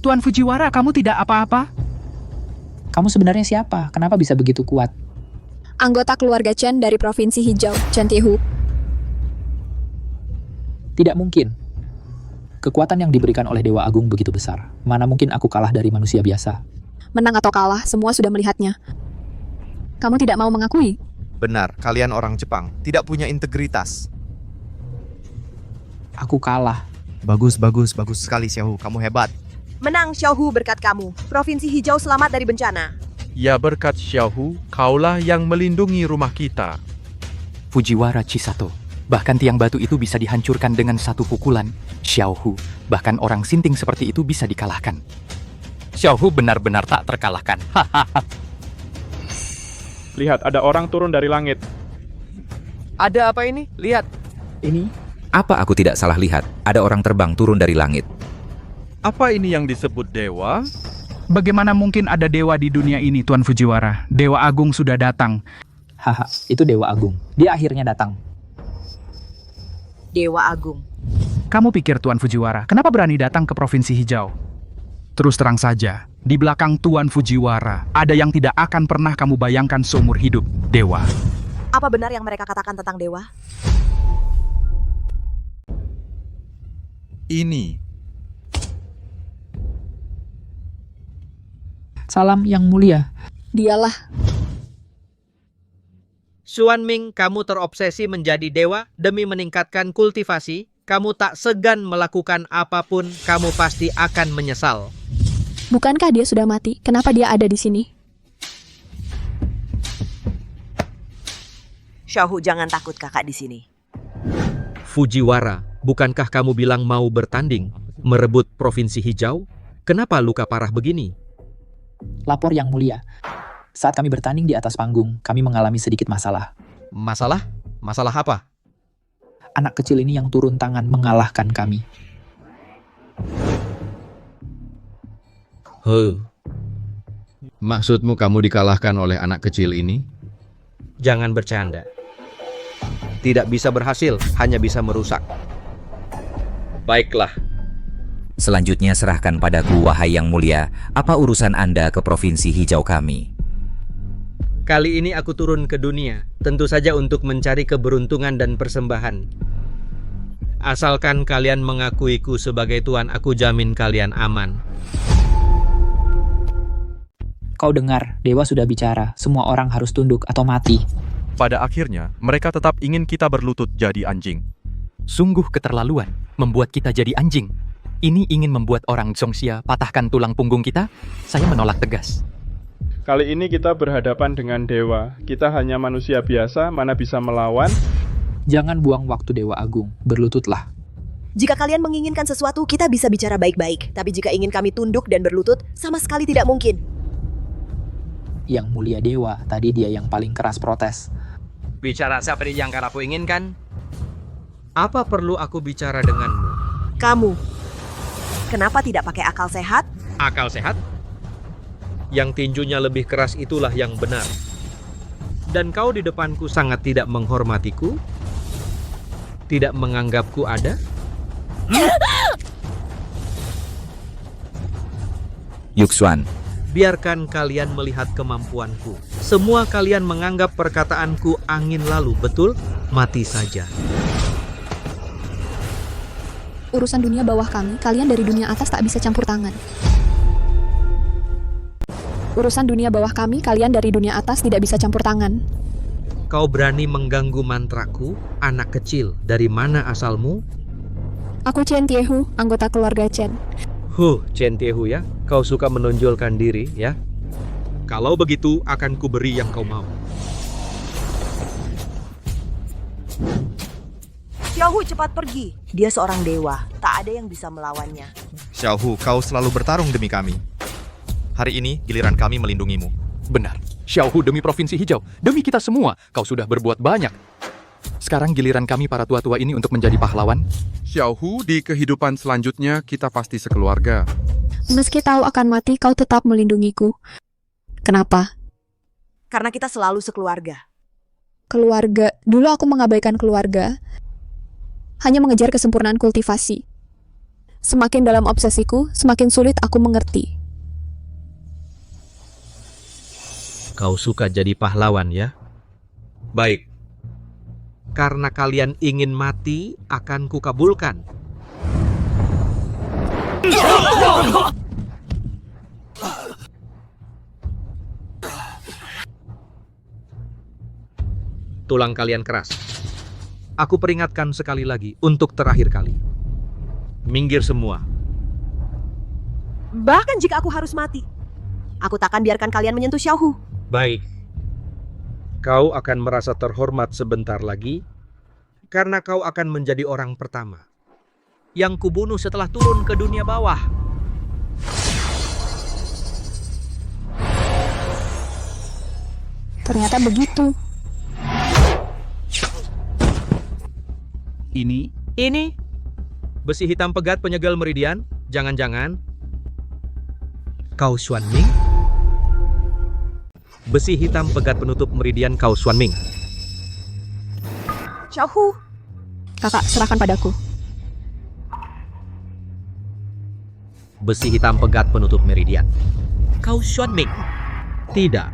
Tuan Fujiwara, kamu tidak apa-apa? Kamu sebenarnya siapa? Kenapa bisa begitu kuat? Anggota keluarga Chen dari Provinsi Hijau, Chen Tihu. Tidak mungkin. Kekuatan yang diberikan oleh Dewa Agung begitu besar. Mana mungkin aku kalah dari manusia biasa? Menang atau kalah, semua sudah melihatnya. Kamu tidak mau mengakui? Benar, kalian orang Jepang. Tidak punya integritas. Aku kalah. Bagus sekali Xiaohu. Kamu hebat. Menang Xiaohu berkat kamu. Provinsi Hijau selamat dari bencana. Ya berkat Xiaohu, kaulah yang melindungi rumah kita. Fujiwara Chisato. Bahkan tiang batu itu bisa dihancurkan dengan satu pukulan. Xiaohu, bahkan orang sinting seperti itu bisa dikalahkan. Xiaohu benar-benar tak terkalahkan. Lihat, ada orang turun dari langit. Ada apa ini? Lihat. Ini? Apa aku tidak salah lihat? Ada orang terbang turun dari langit. Apa ini yang disebut dewa? Bagaimana mungkin ada dewa di dunia ini, Tuan Fujiwara? Dewa Agung sudah datang. Haha, itu Dewa Agung. Dia akhirnya datang. Dewa Agung. Kamu pikir Tuan Fujiwara, kenapa berani datang ke Provinsi Hijau? Terus terang saja, di belakang Tuan Fujiwara, ada yang tidak akan pernah kamu bayangkan seumur hidup, Dewa. Apa benar yang mereka katakan tentang dewa? Ini. Salam yang mulia. Dialah. Xuan Ming, kamu terobsesi menjadi dewa demi meningkatkan kultivasi. Kamu tak segan melakukan apapun, kamu pasti akan menyesal. Bukankah dia sudah mati? Kenapa dia ada di sini? Xiaohu, jangan takut kakak di sini. Fujiwara, bukankah kamu bilang mau bertanding, merebut Provinsi Hijau? Kenapa luka parah begini? Lapor yang mulia. Saat kami bertanding di atas panggung, kami mengalami sedikit masalah. Masalah? Masalah apa? Anak kecil ini yang turun tangan mengalahkan kami. Maksudmu kamu dikalahkan oleh anak kecil ini? Jangan bercanda. Tidak bisa berhasil, hanya bisa merusak. Baiklah. Selanjutnya serahkan padaku, wahai yang mulia. Apa urusan Anda ke Provinsi Hijau kami? Kali ini aku turun ke dunia, tentu saja untuk mencari keberuntungan dan persembahan. Asalkan kalian mengakuiku sebagai tuan, aku jamin kalian aman. Kau dengar, Dewa sudah bicara. Semua orang harus tunduk atau mati. Pada akhirnya, mereka tetap ingin kita berlutut jadi anjing. Sungguh keterlaluan, membuat kita jadi anjing. Ini ingin membuat orang Zongxia patahkan tulang punggung kita? Saya menolak tegas. Kali ini kita berhadapan dengan dewa. Kita hanya manusia biasa, mana bisa melawan? Jangan buang waktu Dewa Agung, berlututlah. Jika kalian menginginkan sesuatu, kita bisa bicara baik-baik. Tapi jika ingin kami tunduk dan berlutut, sama sekali tidak mungkin. Yang mulia dewa, tadi dia yang paling keras protes. Bicara seperti yang karapu inginkan? Apa perlu aku bicara denganmu? Kamu, kenapa tidak pakai akal sehat? Akal sehat? Yang tinjunya lebih keras itulah yang benar. Dan kau di depanku sangat tidak menghormatiku? Tidak menganggapku ada? Yuxuan, Biarkan kalian melihat kemampuanku. Semua kalian menganggap perkataanku angin lalu, betul? Mati saja. Urusan dunia bawah kami, kalian dari dunia atas tak bisa campur tangan. Urusan dunia bawah kami, kalian dari dunia atas tidak bisa campur tangan. Kau berani mengganggu mantraku, anak kecil. Dari mana asalmu? Aku Chen Tiehu, anggota keluarga Chen. Chen Tiehu ya. Kau suka menonjolkan diri ya. Kalau begitu, akan kuberi yang kau mau. Xiaohu cepat pergi. Dia seorang dewa. Tak ada yang bisa melawannya. Xiaohu, kau selalu bertarung demi kami. Hari ini giliran kami melindungimu. Benar. Xiaohu demi Provinsi Hijau. Demi kita semua. Kau sudah berbuat banyak. Sekarang giliran kami para tua-tua ini untuk menjadi pahlawan. Xiaohu, di kehidupan selanjutnya kita pasti sekeluarga. Meski tahu akan mati, kau tetap melindungiku. Kenapa? Karena kita selalu sekeluarga. Keluarga. Dulu aku mengabaikan keluarga. Hanya mengejar kesempurnaan kultivasi. Semakin dalam obsesiku, semakin sulit aku mengerti. Kau suka jadi pahlawan ya? Baik. Karena kalian ingin mati, akan kukabulkan. Tulang kalian keras. Aku peringatkan sekali lagi, untuk terakhir kali. Minggir semua. Bahkan jika aku harus mati, aku takkan biarkan kalian menyentuh Xiaohu. Baik. Kau akan merasa terhormat sebentar lagi, karena kau akan menjadi orang pertama yang kubunuh setelah turun ke dunia bawah. Ternyata begitu. Ini besi hitam pegat penyegel meridian. Jangan-jangan kau Xuan Ming? Besi hitam pegat penutup meridian kau Xuan Ming. Xiaohu, Kakak, serahkan padaku. Besi hitam pegat penutup meridian. Kau Xuan Ming? Tidak.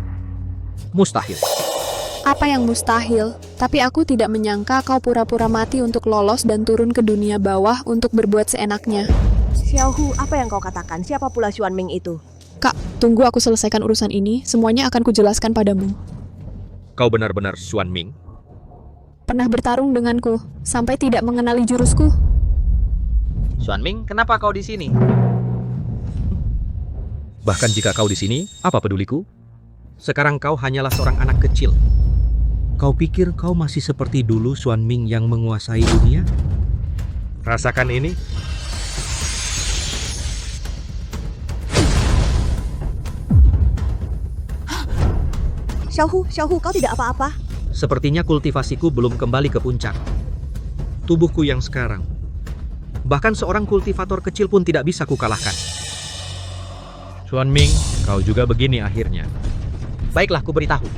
Mustahil. Apa yang mustahil? Tapi aku tidak menyangka kau pura-pura mati untuk lolos dan turun ke dunia bawah untuk berbuat seenaknya. Xiaohu, apa yang kau katakan? Siapa pula Xuan Ming itu? Kak, tunggu aku selesaikan urusan ini. Semuanya akan kujelaskan padamu. Kau benar-benar Xuan Ming? Pernah bertarung denganku, sampai tidak mengenali jurusku. Xuan Ming, kenapa kau di sini? Bahkan jika kau di sini, apa peduliku? Sekarang kau hanyalah seorang anak kecil. Kau pikir kau masih seperti dulu Xuan Ming yang menguasai dunia? Rasakan ini. Xiaohu, kau tidak apa-apa. Sepertinya kultivasiku belum kembali ke puncak. Tubuhku yang sekarang. Bahkan seorang kultivator kecil pun tidak bisa kukalahkan. Xuan Ming, kau juga begini akhirnya. Baiklah, ku beritahu.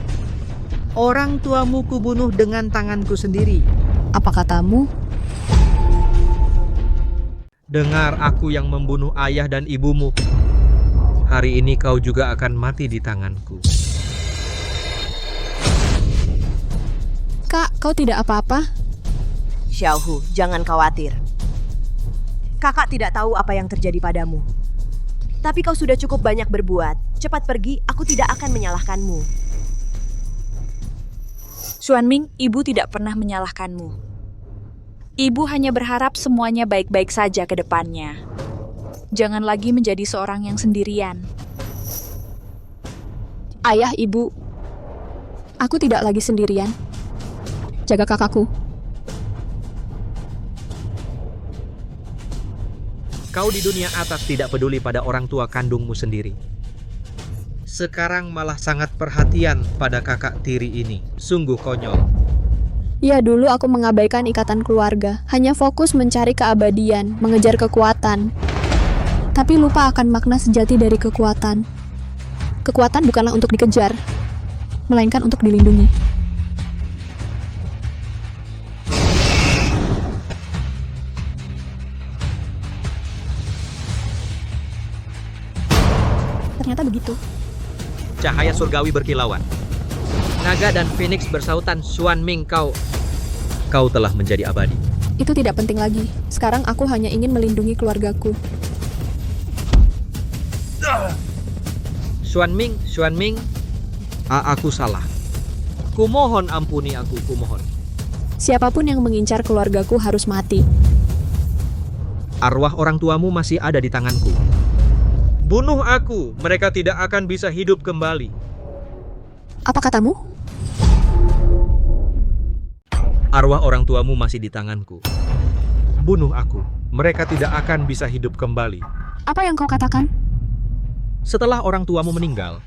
Orang tuamu kubunuh dengan tanganku sendiri. Apa katamu? Dengar, aku yang membunuh ayah dan ibumu. Hari ini kau juga akan mati di tanganku. Kak, kau tidak apa-apa? Xiaohu, jangan khawatir. Kakak tidak tahu apa yang terjadi padamu. Tapi kau sudah cukup banyak berbuat. Cepat pergi, aku tidak akan menyalahkanmu. Xuan Ming, ibu tidak pernah menyalahkanmu. Ibu hanya berharap semuanya baik-baik saja ke depannya. Jangan lagi menjadi seorang yang sendirian. Ayah, ibu. Aku tidak lagi sendirian. Jaga kakakku. Kau di dunia atas tidak peduli pada orang tua kandungmu sendiri. Sekarang malah sangat perhatian pada kakak tiri ini. Sungguh konyol. Ya, dulu aku mengabaikan ikatan keluarga, hanya fokus mencari keabadian, mengejar kekuatan. Tapi lupa akan makna sejati dari kekuatan. Kekuatan bukanlah untuk dikejar, melainkan untuk dilindungi. Ternyata begitu. Cahaya surgawi berkilauan. Naga dan Phoenix bersautan. Xuan Ming, kau telah menjadi abadi. Itu tidak penting lagi. Sekarang aku hanya ingin melindungi keluargaku. Xuan Ming, aku salah. Kumohon ampuni aku, kumohon. Siapapun yang mengincar keluargaku harus mati. Arwah orang tuamu masih ada di tanganku. Bunuh aku, mereka tidak akan bisa hidup kembali. Apa katamu? Arwah orang tuamu masih di tanganku. Bunuh aku, mereka tidak akan bisa hidup kembali. Apa yang kau katakan? Setelah orang tuamu meninggal,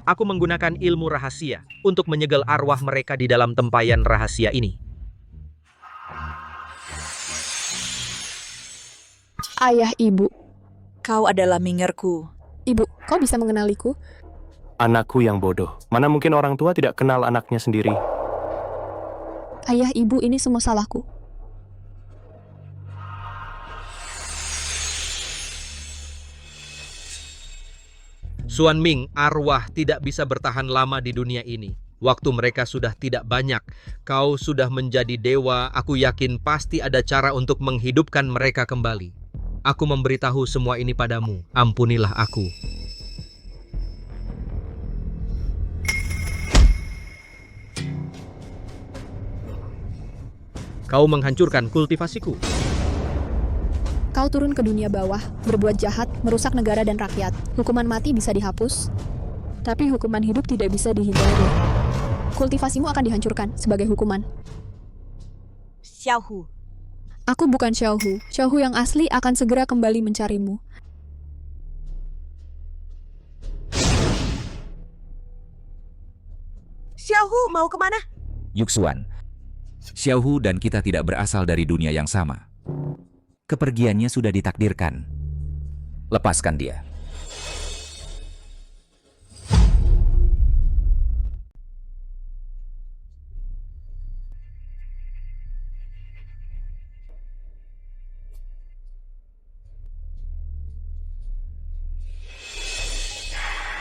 aku menggunakan ilmu rahasia untuk menyegel arwah mereka di dalam tempayan rahasia ini. Ayah, ibu. Kau adalah Mingerku. Ibu, kau bisa mengenaliku? Anakku yang bodoh. Mana mungkin orang tua tidak kenal anaknya sendiri. Ayah, ibu, ini semua salahku. Xuan Ming, arwah tidak bisa bertahan lama di dunia ini. Waktu mereka sudah tidak banyak. Kau sudah menjadi dewa, aku yakin pasti ada cara untuk menghidupkan mereka kembali. Aku memberitahu semua ini padamu. Ampunilah aku. Kau menghancurkan kultivasiku. Kau turun ke dunia bawah, berbuat jahat, merusak negara dan rakyat. Hukuman mati bisa dihapus, tapi hukuman hidup tidak bisa dihindari. Kultivasimu akan dihancurkan sebagai hukuman. Xiaohu. Aku bukan Xiaohu. Xiaohu yang asli akan segera kembali mencarimu. Xiaohu mau kemana? Yuxuan, Xiaohu dan kita tidak berasal dari dunia yang sama. Kepergiannya sudah ditakdirkan. Lepaskan dia.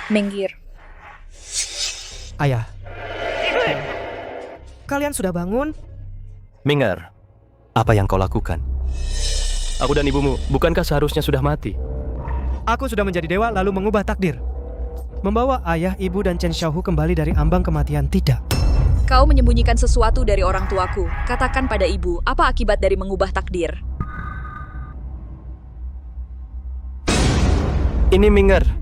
Minggir. Ayah. Kalian sudah bangun? Minger, apa yang kau lakukan? Aku dan ibumu, bukankah seharusnya sudah mati? Aku sudah menjadi dewa lalu mengubah takdir. Membawa ayah, ibu, dan Chen Xiaohu kembali dari ambang kematian tidak. Kau menyembunyikan sesuatu dari orang tuaku. Katakan pada ibu, apa akibat dari mengubah takdir? Ini Minger.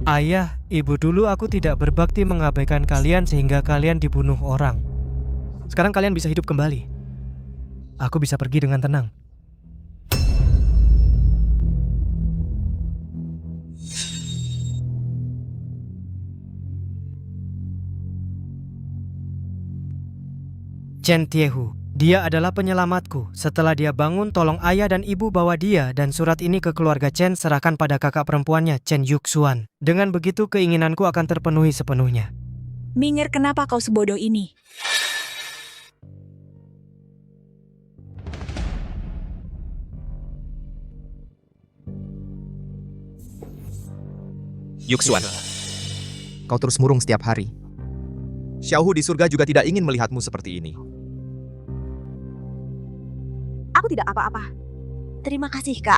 Ayah, ibu, dulu aku tidak berbakti mengabaikan kalian sehingga kalian dibunuh orang. Sekarang kalian bisa hidup kembali. Aku bisa pergi dengan tenang. Chen Tiehu, dia adalah penyelamatku. Setelah dia bangun, tolong ayah dan ibu bawa dia dan surat ini ke keluarga Chen, serahkan pada kakak perempuannya, Chen Yuxuan. Dengan begitu, keinginanku akan terpenuhi sepenuhnya. Minger, kenapa kau sebodoh ini? Yuxuan, kau terus murung setiap hari. Xiaohu di surga juga tidak ingin melihatmu seperti ini. Aku tidak apa-apa. Terima kasih, Kak.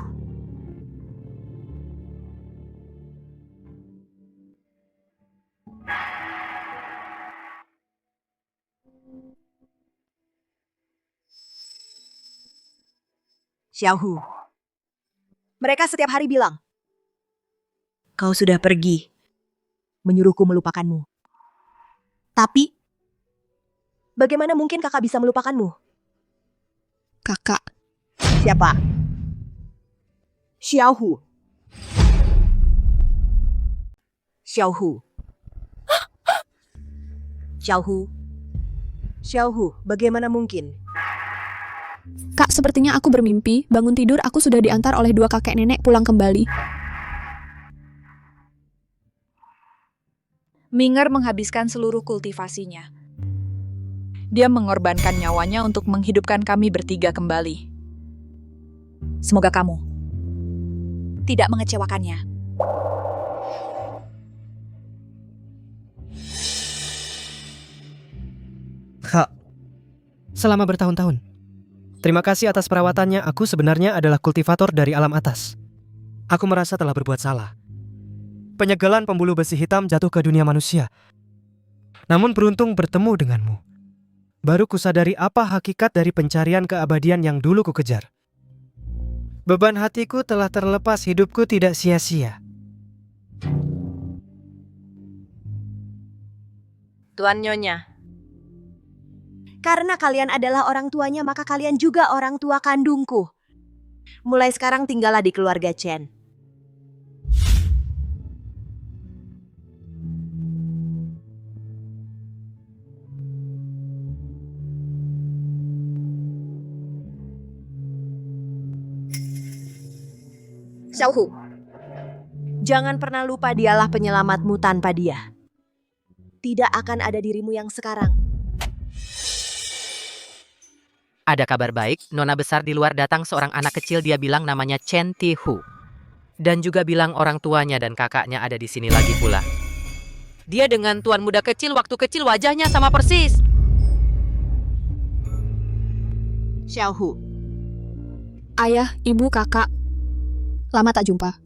Xiaohu. Mereka setiap hari bilang, kau sudah pergi, menyuruhku melupakanmu. Tapi, bagaimana mungkin kakak bisa melupakanmu? Kakak. Siapa? Xiaohu. Xiaohu. Xiaohu. Xiaohu, bagaimana mungkin? Kak, sepertinya aku bermimpi. Bangun tidur, aku sudah diantar oleh dua kakek nenek pulang kembali. Minger menghabiskan seluruh kultivasinya. Dia mengorbankan nyawanya untuk menghidupkan kami bertiga kembali. Semoga kamu tidak mengecewakannya. Kak, selama bertahun-tahun. Terima kasih atas perawatannya. Aku sebenarnya adalah kultivator dari alam atas. Aku merasa telah berbuat salah. Penyegelan pembuluh besi hitam jatuh ke dunia manusia. Namun beruntung bertemu denganmu. Baru kusadari apa hakikat dari pencarian keabadian yang dulu kukejar. Beban hatiku telah terlepas, hidupku tidak sia-sia. Tuan Nyonya. Karena kalian adalah orang tuanya, maka kalian juga orang tua kandungku. Mulai sekarang tinggallah di keluarga Chen. Xiaohu, jangan pernah lupa dialah penyelamatmu. Tanpa dia tidak akan ada dirimu yang sekarang. Ada kabar baik, nona besar di luar datang seorang anak kecil, dia bilang namanya Chen Tihu. Dan juga bilang orang tuanya dan kakaknya ada di sini lagi pula. Dia dengan tuan muda kecil waktu kecil, wajahnya sama persis. Xiaohu. Ayah, ibu, kakak. Lama tak jumpa.